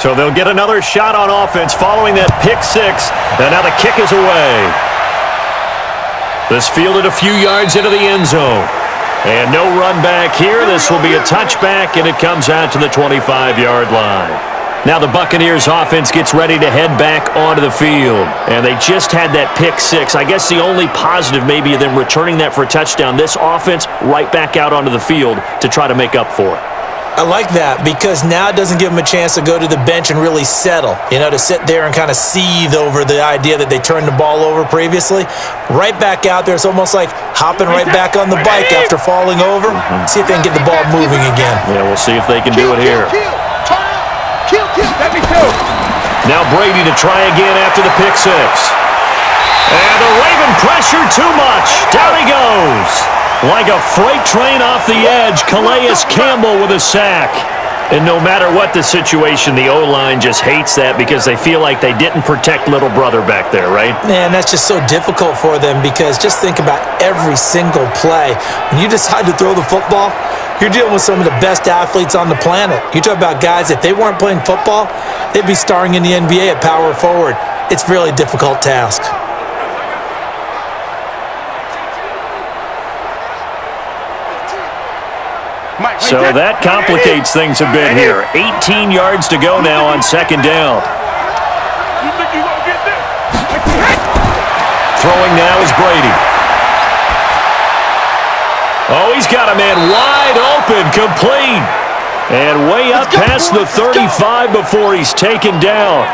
So they'll get another shot on offense following that pick 6. And now the kick is away. This fielded a few yards into the end zone. And no run back here. This will be a touchback, and it comes out to the 25-yard line. Now the Buccaneers offense gets ready to head back onto the field. And they just had that pick six. I guess the only positive maybe of them returning that for a touchdown. This offense right back out onto the field to try to make up for it. I like that because now it doesn't give them a chance to go to the bench and really settle, to sit there and kind of seethe over the idea that they turned the ball over previously. Right back out there, it's almost like hopping right back on the bike after falling over. See if they can get the ball moving again. Yeah, we'll see if they can do it here. Now Brady to try again after the pick six. And the Raven pressure too much. Down he goes. Like a freight train off the edge, Calais Campbell with a sack. And no matter what the situation, the O-line just hates that because they feel like they didn't protect little brother back there, right? Man, that's just so difficult for them because just think about every single play. When you decide to throw the football, you're dealing with some of the best athletes on the planet. You talk about guys, if they weren't playing football, they'd be starring in the NBA at power forward. It's a really difficult task. So that complicates things a bit here. 18 yards to go now on second down. Throwing now is Brady. Oh, he's got a man wide open, complete. And way up past the 35 before he's taken down.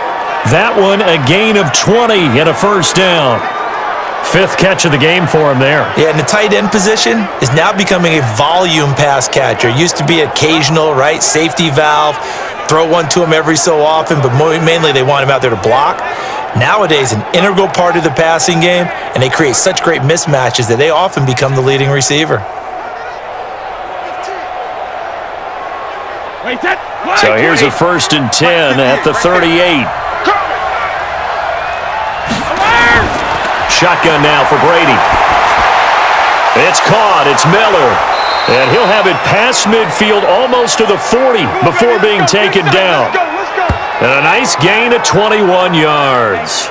That one a gain of 20 and a first down. Fifth catch of the game for him there. Yeah, and the tight end position is now becoming a volume pass catcher. Used to be occasional, right? Safety valve, throw one to him every so often, but mainly they want him out there to block. Nowadays, an integral part of the passing game, and they create such great mismatches that they often become the leading receiver. So here's a 1st and 10 at the 38. Shotgun now for Brady. It's caught. It's Miller. And he'll have it past midfield almost to the 40 before being taken down. And a nice gain of 21 yards.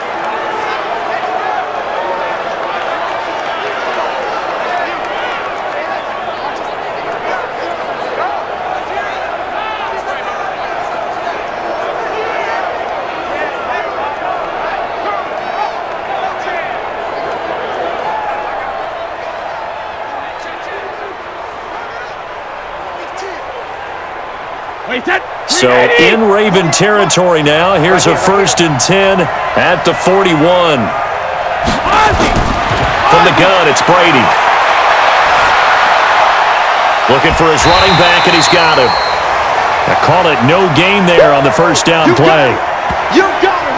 So in Raven territory now. Here's a 1st and 10 at the 41. From the gun, it's Brady. Looking for his running back, and he's got him. I call it no gain there on the first down play. You got him.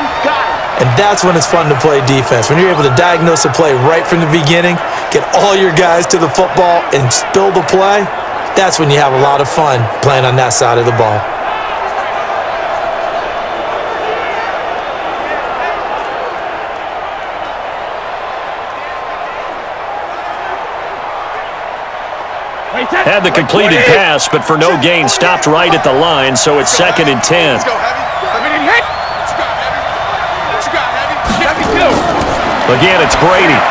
You got him. And that's when it's fun to play defense. When you're able to diagnose a play right from the beginning, get all your guys to the football, and spill the play. That's when you have a lot of fun playing on that side of the ball. Had the completed pass, but for no gain, stopped right at the line, so it's 2nd and 10. Again, it's Brady.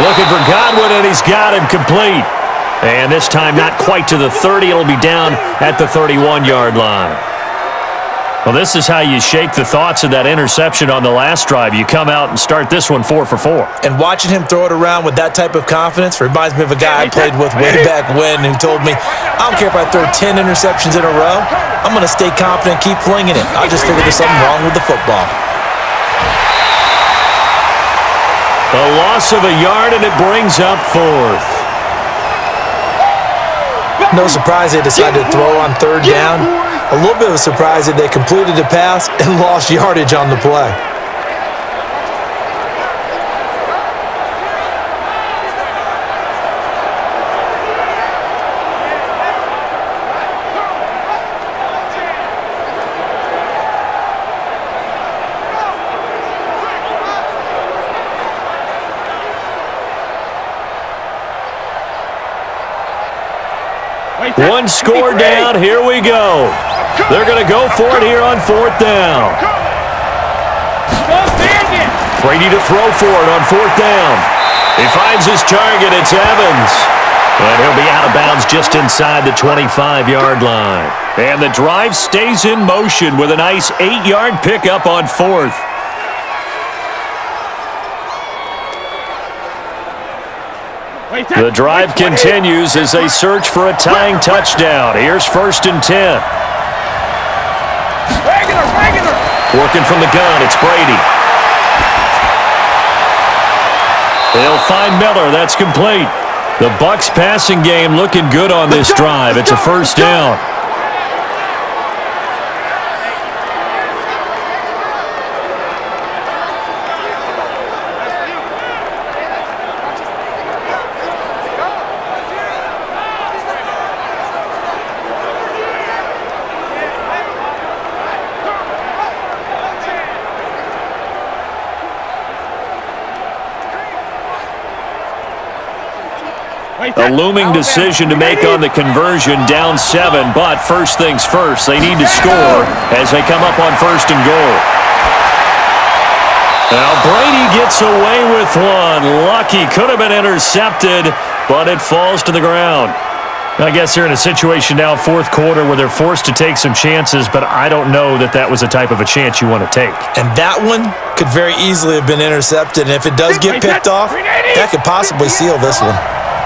Looking for Godwin, and he's got him complete. And this time not quite to the 30. It'll be down at the 31-yard line. Well, this is how you shake the thoughts of that interception on the last drive. You come out and start this one 4 for 4. And watching him throw it around with that type of confidence reminds me of a guy I played with way back when who told me, I don't care if I throw 10 interceptions in a row. I'm going to stay confident, keep flinging it. I just figured there's something wrong with the football. A loss of a yard, and it brings up 4th. No surprise they decided to throw on 3rd down. A little bit of a surprise that they completed the pass and lost yardage on the play. One score down. Here we go. They're going to go for it here on 4th down. Brady to throw for it on 4th down. He finds his target. It's Evans. And he'll be out of bounds just inside the 25-yard line. And the drive stays in motion with a nice 8-yard pickup on 4th. The drive continues as they search for a tying touchdown. Here's 1st and 10. Working from the gun, it's Brady. They'll find Miller. That's complete. The BUCS passing game looking good on this drive. It's a 1st down. A looming decision to make on the conversion, down 7, but first things first, they need to score as they come up on 1st and goal. Now Brady gets away with one. Lucky, could have been intercepted, but it falls to the ground. I guess they're in a situation now, 4th quarter, where they're forced to take some chances, but I don't know that that was the type of a chance you want to take. And that one could very easily have been intercepted, and if it does get picked off, that could possibly seal this one.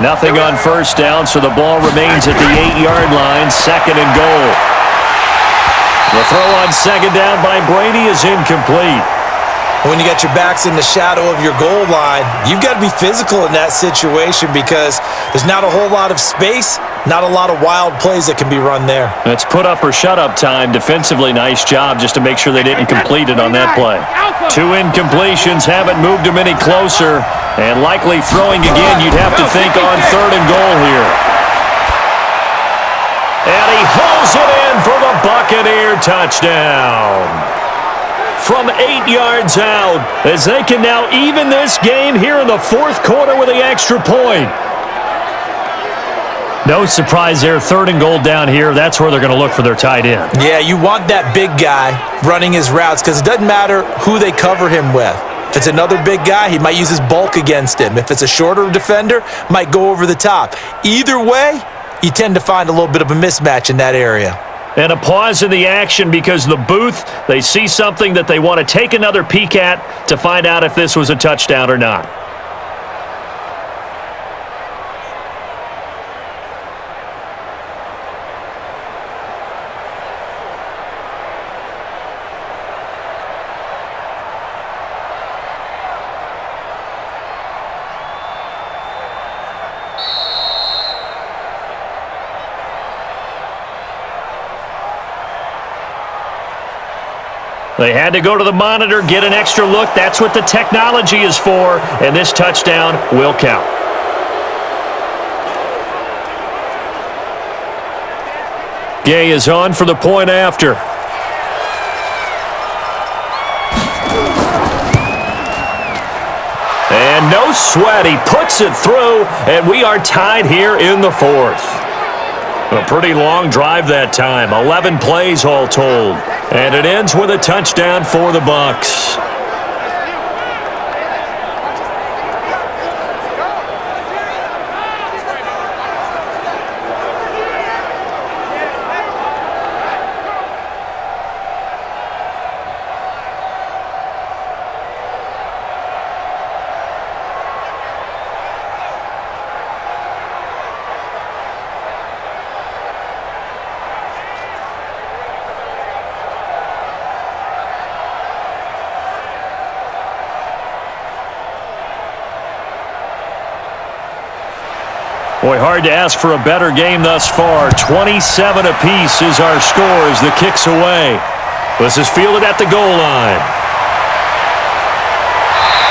Nothing on 1st down, so the ball remains at the 8-yard line, 2nd and goal. The throw on 2nd down by Brady is incomplete. When you got your backs in the shadow of your goal line, you've got to be physical in that situation because there's not a whole lot of space, not a lot of wild plays that can be run there. It's put up or shut up time. Defensively, nice job just to make sure they didn't complete it on that play. 2 incompletions haven't moved them any closer, and likely throwing again, you'd have to think on 3rd and goal here. And he hauls it in for the Buccaneer touchdown. From 8 yards out, as they can now even this game here in the 4th quarter with the extra point. No surprise there, 3rd and goal down here. That's where they're going to look for their tight end. Yeah, you want that big guy running his routes because it doesn't matter who they cover him with. If it's another big guy, he might use his bulk against him. If it's a shorter defender, might go over the top. Either way, you tend to find a little bit of a mismatch in that area. And a pause in the action because the booth, they see something that they want to take another peek at to find out if this was a touchdown or not. They had to go to the monitor, get an extra look. That's what the technology is for, and this touchdown will count. Gay is on for the point after. And no sweat, he puts it through, and we are tied here in the 4th. A pretty long drive that time, 11 plays all told. And it ends with a touchdown for the BUCS. Boy, hard to ask for a better game thus far. 27 apiece is our score as the kick's away. This is fielded at the goal line.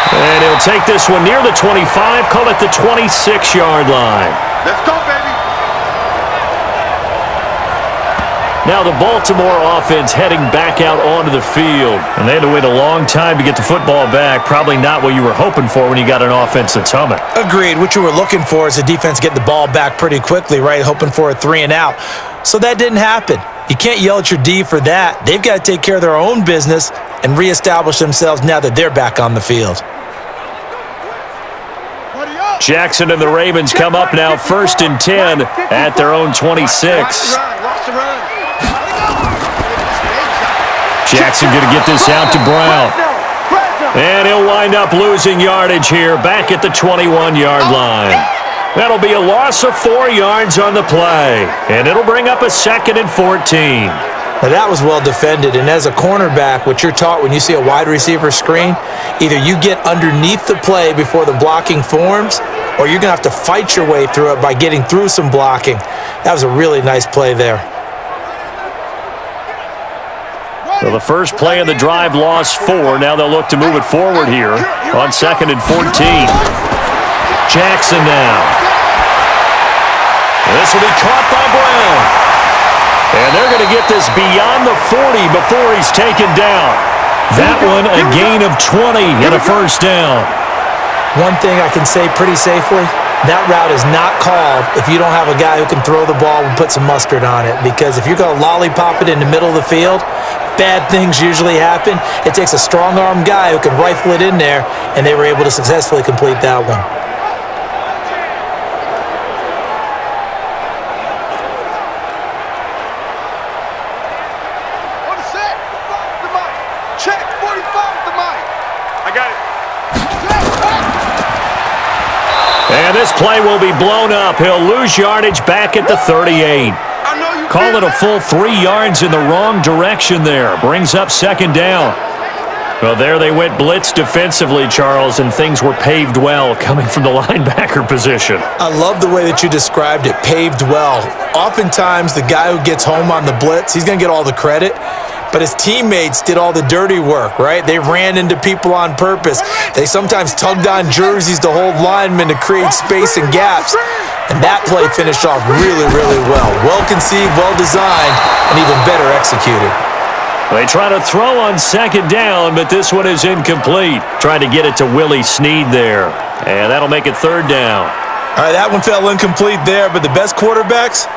And he'll take this one near the 25, call it the 26-yard line. Let's go, baby. Now the Baltimore offense heading back out onto the field. And they had to wait a long time to get the football back. Probably not what you were hoping for when you got an offense that's humming. Agreed. What you were looking for is the defense get the ball back pretty quickly, right? Hoping for a 3 and out. So that didn't happen. You can't yell at your D for that. They've got to take care of their own business and reestablish themselves now that they're back on the field. Jackson and the Ravens come up now 1st and 10 at their own 26. Jackson going to get this out to Brown. And he'll wind up losing yardage here back at the 21-yard line. That'll be a loss of 4 yards on the play. And it'll bring up a 2nd and 14. Now that was well defended, and as a cornerback, what you're taught when you see a wide receiver screen, either you get underneath the play before the blocking forms, or you're going to have to fight your way through it by getting through some blocking. That was a really nice play there. So the first play of the drive lost 4. Now they'll look to move it forward here on 2nd and 14. Jackson now. This will be caught by Brown. And they're going to get this beyond the 40 before he's taken down. That one a gain of 20 and a first down. One thing I can say pretty safely, that route is not called if you don't have a guy who can throw the ball and put some mustard on it. Because if you're going to lollipop it in the middle of the field, bad things usually happen. It takes a strong-armed guy who can rifle it in there, and they were able to successfully complete that one. And this play will be blown up. He'll lose yardage back at the 38. Call it a full 3 yards in the wrong direction there. Brings up 2nd down. Well, there they went blitz defensively, Charles, and things were paved well coming from the linebacker position. I love the way that you described it, paved well. Oftentimes, the guy who gets home on the blitz, he's going to get all the credit. But his teammates did all the dirty work, right? They ran into people on purpose. They sometimes tugged on jerseys to hold linemen to create space and gaps. And that play finished off really, really well. Well-conceived, well-designed, and even better executed. They try to throw on 2nd down, but this one is incomplete. Trying to get it to Willie Snead there. And that'll make it 3rd down. All right, that one fell incomplete there, but the best quarterbacks,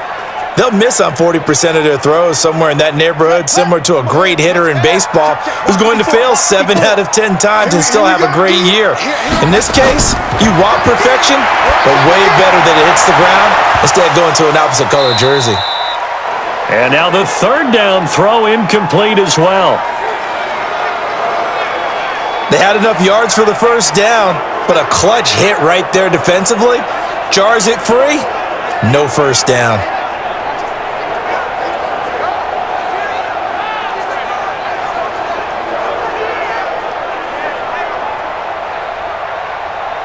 they'll miss on 40% of their throws, somewhere in that neighborhood, similar to a great hitter in baseball who's going to fail 7 out of 10 times and still have a great year. In this case, you want perfection, but way better that it hits the ground instead of going to an opposite color jersey. And now the 3rd down throw incomplete as well. They had enough yards for the first down, but a clutch hit right there defensively jars it free. No first down.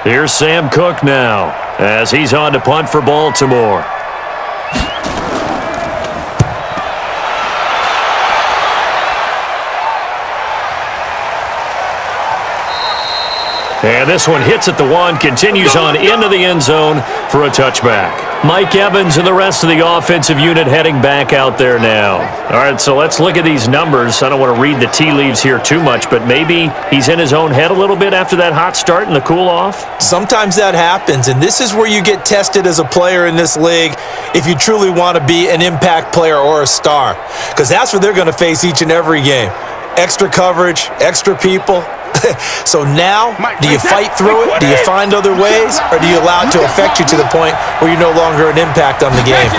Here's Sam Cook now as he's on to punt for Baltimore. And this one hits at the 1, continues on into the end zone for a touchback. Mike Evans and the rest of the offensive unit heading back out there now. All right, so let's look at these numbers. I don't want to read the tea leaves here too much, but maybe he's in his own head a little bit after that hot start and the cool-off. Sometimes that happens, and this is where you get tested as a player in this league if you truly want to be an impact player or a star, because that's what they're going to face each and every game. Extra coverage, extra people. So now, do you fight through it? Do you find other ways? Or do you allow it to affect you to the point where you're no longer an impact on the game?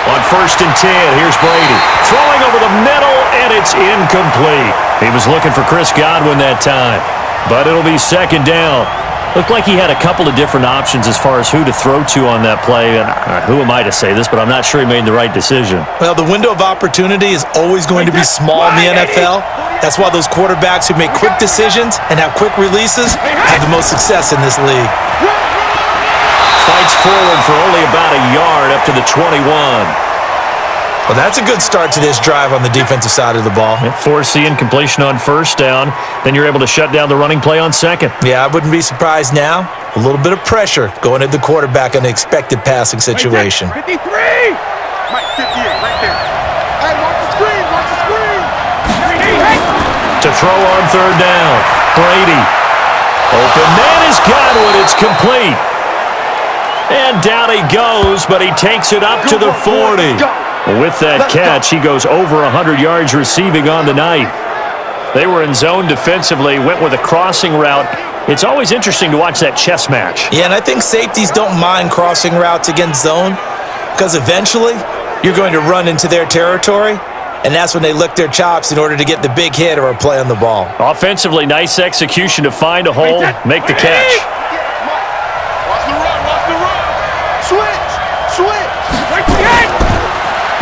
On 1st and 10, here's Brady. Throwing over the middle, and it's incomplete. He was looking for Chris Godwin that time, but it'll be 2nd down. Looked like he had a couple of different options as far as who to throw to on that play. And who am I to say this, but I'm not sure he made the right decision. Well, the window of opportunity is always going to be small in the NFL. That's why those quarterbacks who make quick decisions and have quick releases have the most success in this league. Fights forward for only about a yard up to the 21. Well, that's a good start to this drive on the defensive side of the ball. Force the incompletion on 1st down. Then you're able to shut down the running play on 2nd. Yeah, I wouldn't be surprised now. A little bit of pressure going at the quarterback in an expected passing situation. 53! Mike, 58, right there. Hey, watch the screen, watch the screen! To throw on 3rd down. Brady. Open man is Godwin. It's complete. And down he goes, but he takes it up to the 40. With that catch, he goes over 100 yards receiving on the night. They were in zone defensively, went with a crossing route, It's always interesting to watch that chess match. Yeah, and I think safeties don't mind crossing routes against zone because eventually you're going to run into their territory, and that's when they lick their chops in order to get the big hit or a play on the ball. Offensively, nice execution to find a hole, make the catch. Watch the run, watch the run. Switch, switch.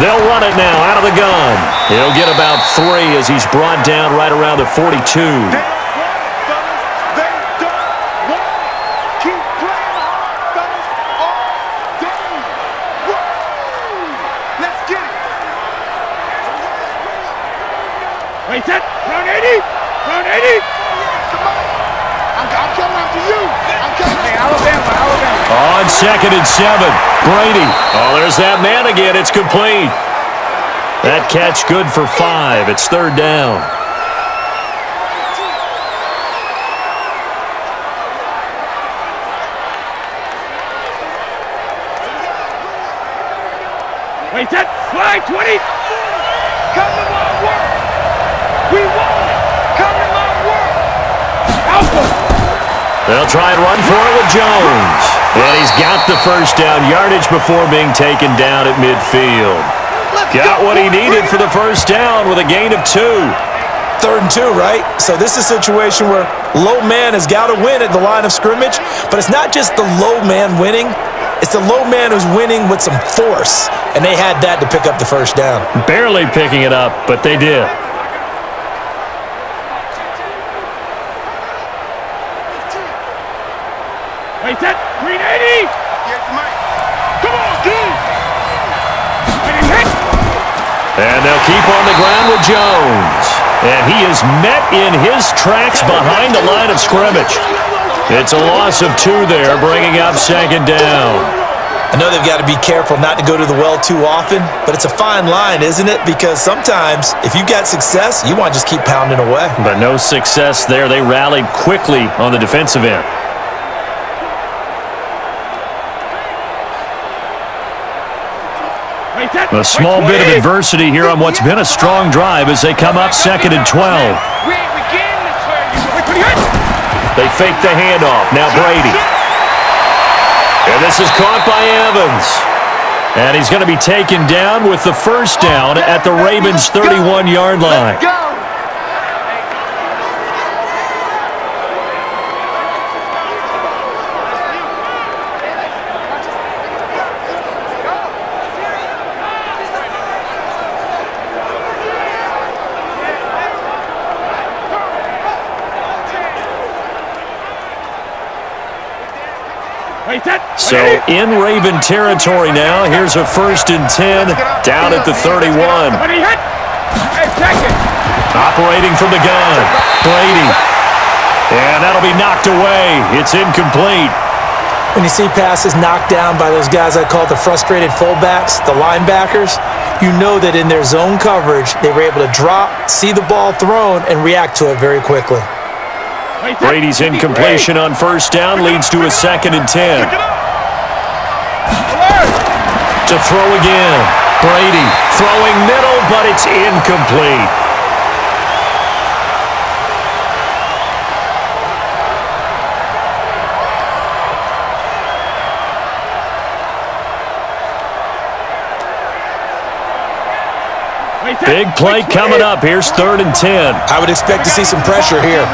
They'll run it now out of the gun. He'll get about 3 as he's brought down right around the 42. Wait, set, round 80, round 80. I'm coming after you. I'm coming. Hey, Alabama. On 2nd and 7, Brady. Oh, there's that man again. It's complete. That catch good for 5. It's 3rd down. Wait, set, slide 20. Come to my work. We want it. Come to my work. Alpha. They'll try and run for it with Jones. And he's got the first down yardage before being taken down at midfield. Got what he needed for the first down with a gain of 2. 3rd and 2, right? So this is a situation where low man has got to win at the line of scrimmage, but it's not just the low man winning. It's the low man who's winning with some force, and they had that to pick up the first down. Barely picking it up, but they did. Wait, set, green 80. Come on, dude. And they'll keep on the ground with Jones. And he is met in his tracks behind the line of scrimmage. It's a loss of 2 there, bringing up 2nd down. I know they've got to be careful not to go to the well too often, but it's a fine line, isn't it? Because sometimes, if you got success, you want to just keep pounding away. But no success there. They rallied quickly on the defensive end. A small bit of adversity here on what's been a strong drive as they come up 2nd and 12. They fake the handoff. Now Brady. And this is caught by Evans. And he's going to be taken down with the first down at the Ravens' 31-yard line. So in Raven territory now. Here's a 1st and 10 down at the 31. Operating from the gun. Brady. And that'll be knocked away. It's incomplete. When you see passes knocked down by those guys I call the frustrated fullbacks, the linebackers, you know that in their zone coverage, they were able to drop, see the ball thrown, and react to it very quickly. Brady's incompletion on first down leads to a 2nd and 10. To throw again. Brady throwing middle, but it's incomplete. Big play coming up. Here's 3rd and 10. I would expect to see some pressure here.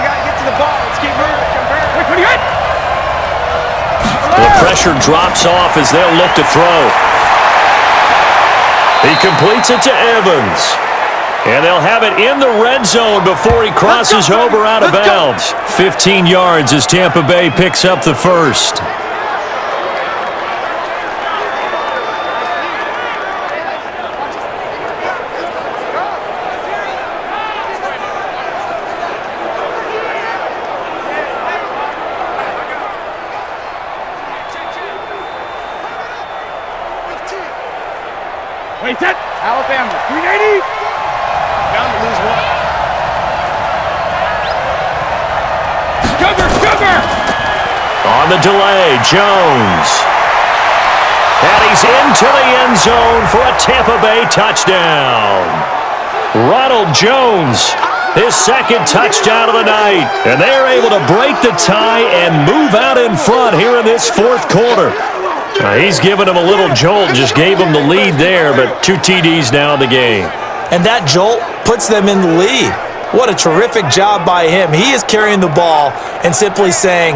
The pressure drops off as they'll look to throw. He completes it to Evans. And they'll have it in the red zone before he crosses over out of bounds. 15 yards as Tampa Bay picks up the first. Wait, set. Alabama, 380. Down to lose 1. Sugar. On the delay, Jones. And he's into the end zone for a Tampa Bay touchdown. Ronald Jones His second touchdown of the night. And they're able to break the tie and move out in front here in this fourth quarter. He's given him a little jolt, just gave him the lead there, but 2 TDs now in the game. And that jolt puts them in the lead. What a terrific job by him. He is carrying the ball and simply saying,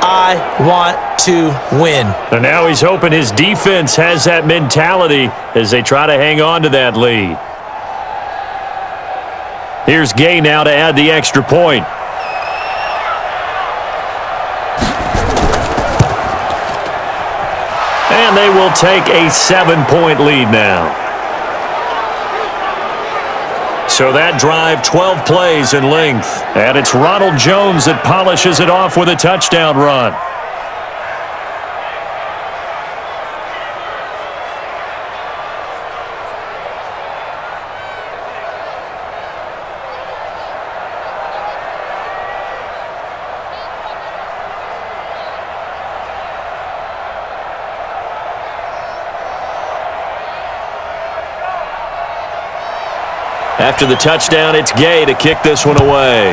I want to win. And now he's hoping his defense has that mentality as they try to hang on to that lead. Here's Gay now to add the extra point. And they will take a 7-point lead now. So that drive, 12 plays in length. And it's Ronald Jones that polishes it off with a touchdown run. After the touchdown, it's Gay to kick this one away.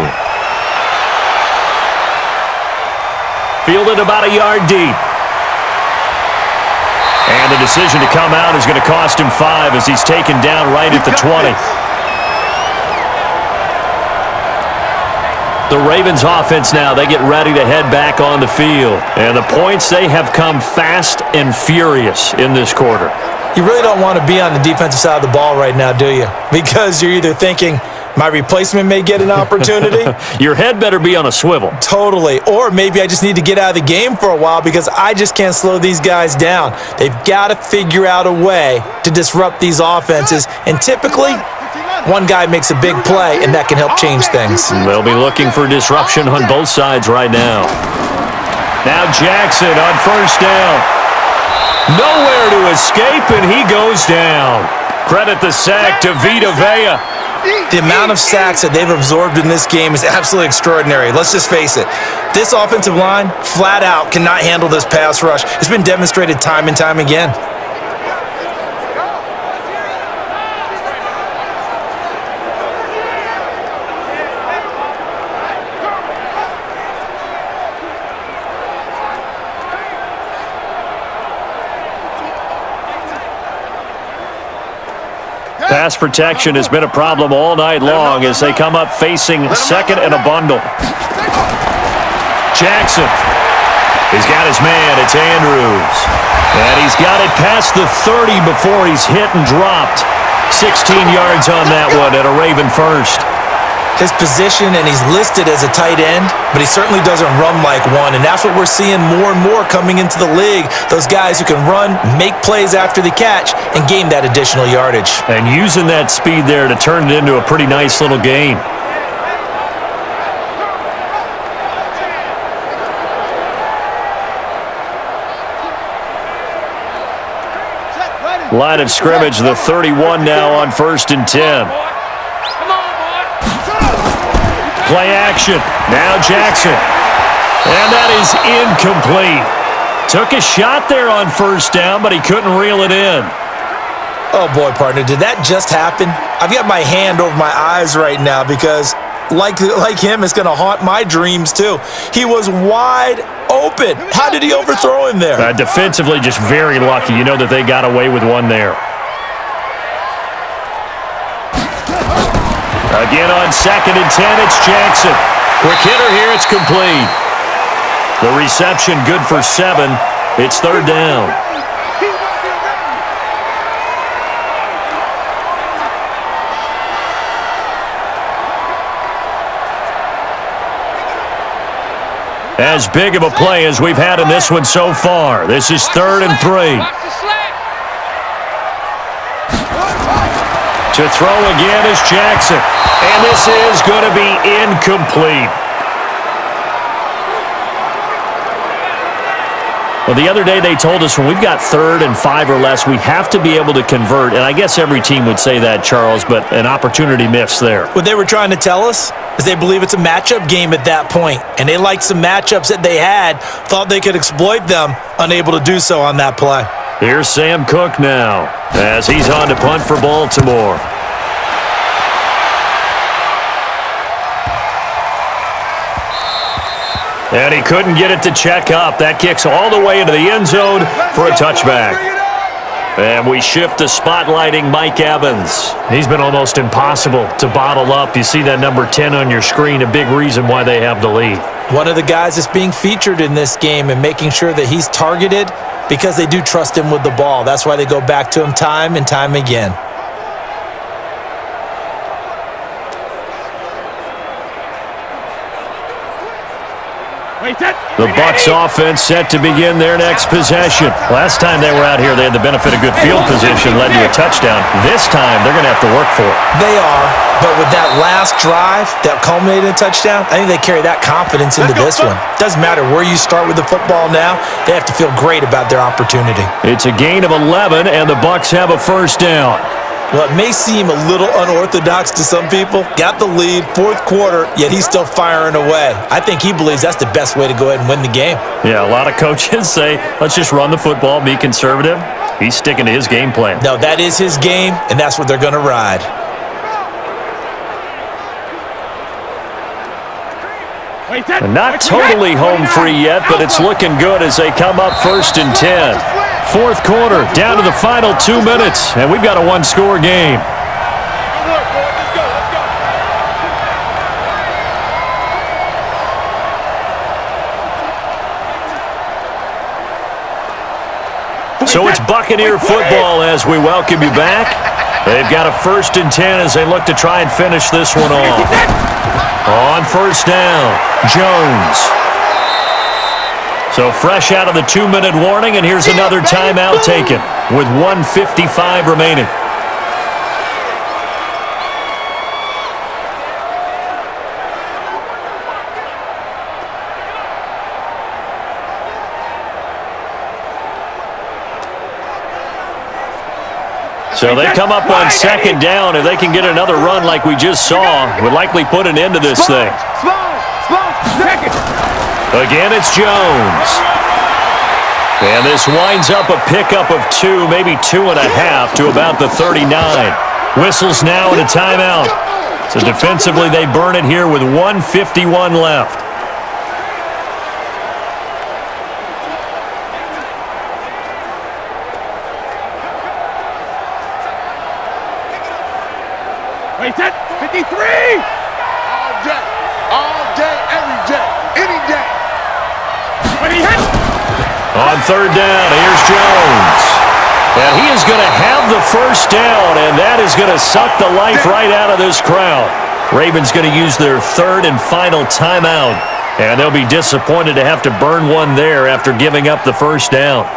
Fielded about a yard deep. And the decision to come out is going to cost him 5 as he's taken down right at the 20. The Ravens offense now, they get ready to head back on the field. And the points, they have come fast and furious in this quarter. You really don't want to be on the defensive side of the ball right now, do you? Because you're either thinking, my replacement may get an opportunity. Your head better be on a swivel. Totally. Or maybe I just need to get out of the game for a while because I just can't slow these guys down. They've got to figure out a way to disrupt these offenses. And typically, one guy makes a big play, and that can help change things. They'll be looking for disruption on both sides right now. Now Jackson on first down. Nowhere to escape, and he goes down. Credit the sack to Vita Vea. The amount of sacks that they've absorbed in this game is absolutely extraordinary. Let's just face it. This offensive line, flat out, cannot handle this pass rush. It's been demonstrated time and time again. Pass protection has been a problem all night long as they come up facing second and a bundle. Jackson. He's got his man. It's Andrews. And he's got it past the 30 before he's hit and dropped. 16 yards on that one at a Raven first. His position, and he's listed as a tight end, but he certainly doesn't run like one, and that's what we're seeing more and more coming into the league. Those guys who can run, make plays after the catch, and gain that additional yardage. And using that speed there to turn it into a pretty nice little game. Line of scrimmage, the 31 now on 1st and 10. Play action. Now Jackson. And that is incomplete. Took a shot there on first down, but he couldn't reel it in. Oh, boy, partner, did that just happen? I've got my hand over my eyes right now because, like him, it's going to haunt my dreams, too. He was wide open. How did he overthrow him there? Defensively, just very lucky. You know that they got away with one there. Again on 2nd and 10, it's Jackson. Quick hitter here, it's complete. The reception good for 7. It's 3rd down. As big of a play as we've had in this one so far. This is 3rd and 3. To throw again is Jackson. And this is going to be incomplete. Well, the other day they told us when we've got 3rd and 5 or less, we have to be able to convert. And I guess every team would say that, Charles, but an opportunity missed there. What they were trying to tell us is they believe it's a matchup game at that point. And they liked some matchups that they had, thought they could exploit them, unable to do so on that play. Here's Sam Cook now as he's on to punt for Baltimore. And he couldn't get it to check up. That kicks all the way into the end zone for a touchback. And we shift to spotlighting Mike Evans. He's been almost impossible to bottle up. You see that number 10 on your screen, a big reason why they have the lead. One of the guys that's being featured in this game and making sure that he's targeted because they do trust him with the ball. That's why they go back to him time and time again. The Bucs offense set to begin their next possession. Last time they were out here, they had the benefit of good field position, led to a touchdown. This time, they're going to have to work for it. They are, but with that last drive that culminated in a touchdown, I think they carry that confidence into this one. Doesn't matter where you start with the football now, they have to feel great about their opportunity. It's a gain of 11, and the Bucs have a first down. Well, it may seem a little unorthodox to some people. Got the lead, fourth quarter, yet he's still firing away. I think he believes that's the best way to go ahead and win the game. Yeah, a lot of coaches say, let's just run the football, be conservative. He's sticking to his game plan. No, that is his game, and that's what they're going to ride. And not totally home free yet, but it's looking good as they come up 1st and 10. Fourth quarter, down to the final 2 minutes, and we've got a one-score game. So it's Buccaneer football as we welcome you back. They've got a 1st and 10 as they look to try and finish this one off. On first down, Jones. So fresh out of the 2-minute warning, and here's another timeout taken with 1:55 remaining. So they come up on 2nd down. If they can get another run like we just saw, would likely put an end to this thing. Again, it's Jones. And this winds up a pickup of 2, maybe 2.5 to about the 39. Whistles now and a timeout. So defensively, they burn it here with 1:51 left. Wait, 53! All day, every day, any day. On 3rd down, here's Jones. And he is going to have the first down, and that is going to suck the life right out of this crowd. Ravens going to use their 3rd and final timeout, and they'll be disappointed to have to burn one there after giving up the first down.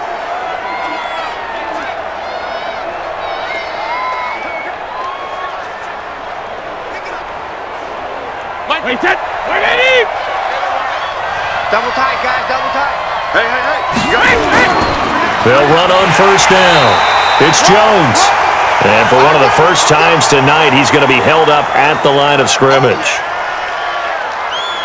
Wait, 180! Double tight, guys, double tight. Hey. They'll run on first down. It's Jones. And for one of the first times tonight, he's going to be held up at the line of scrimmage.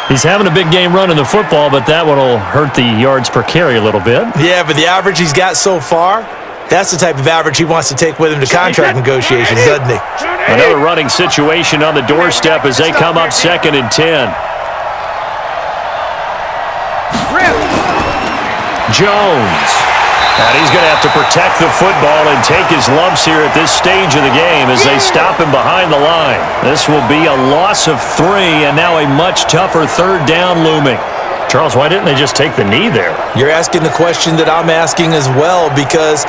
He's having a big game running the football, but that one will hurt the yards per carry a little bit. Yeah, but the average he's got so far, that's the type of average he wants to take with him to contract negotiations, doesn't he? Another running situation on the doorstep as they come up 2nd and 10. Jones. And he's going to have to protect the football and take his lumps here at this stage of the game as they stop him behind the line. This will be a loss of 3, and now a much tougher 3rd down looming. Charles, why didn't they just take the knee there? You're asking the question that I'm asking as well, because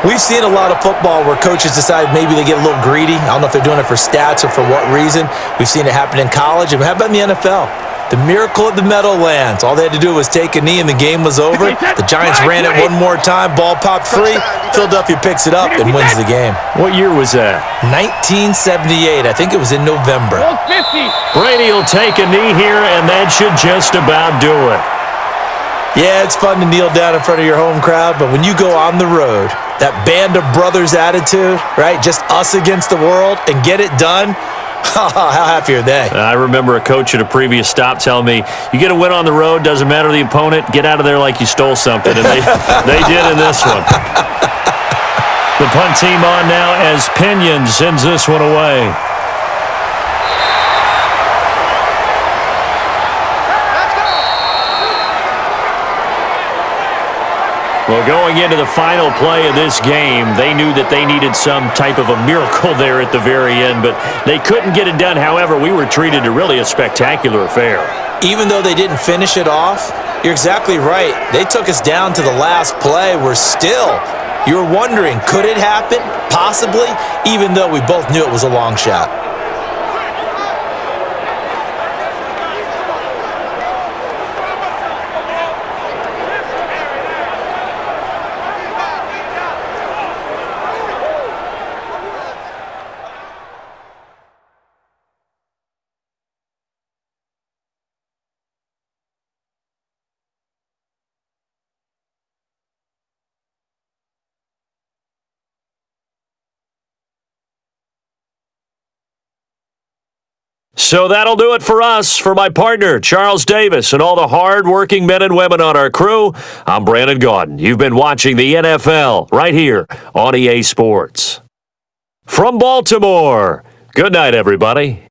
we've seen a lot of football where coaches decide maybe they get a little greedy. I don't know if they're doing it for stats or for what reason. We've seen it happen in college. And how about in the NFL? The miracle of the Meadowlands. All they had to do was take a knee and the game was over. The Giants ran it one more time. Ball popped free. Philadelphia picks it up and wins the game. What year was that? 1978. I think it was in November. Brady will take a knee here, and that should just about do it. Yeah, it's fun to kneel down in front of your home crowd, but when you go on the road, that band of brothers attitude, right? Just us against the world and get it done. How happy are they? I remember a coach at a previous stop telling me, you get a win on the road, doesn't matter the opponent, get out of there like you stole something. And they did in this one. The punt team on now as Pinion sends this one away. Well, going into the final play of this game, they knew that they needed some type of a miracle there at the very end, but they couldn't get it done. However, we were treated to really a spectacular affair. Even though they didn't finish it off, you're exactly right. They took us down to the last play. You were wondering, could it happen? Possibly, even though we both knew it was a long shot. So that'll do it for us. For my partner, Charles Davis, and all the hard-working men and women on our crew, I'm Brandon Gaudin. You've been watching the NFL right here on EA Sports. From Baltimore, good night, everybody.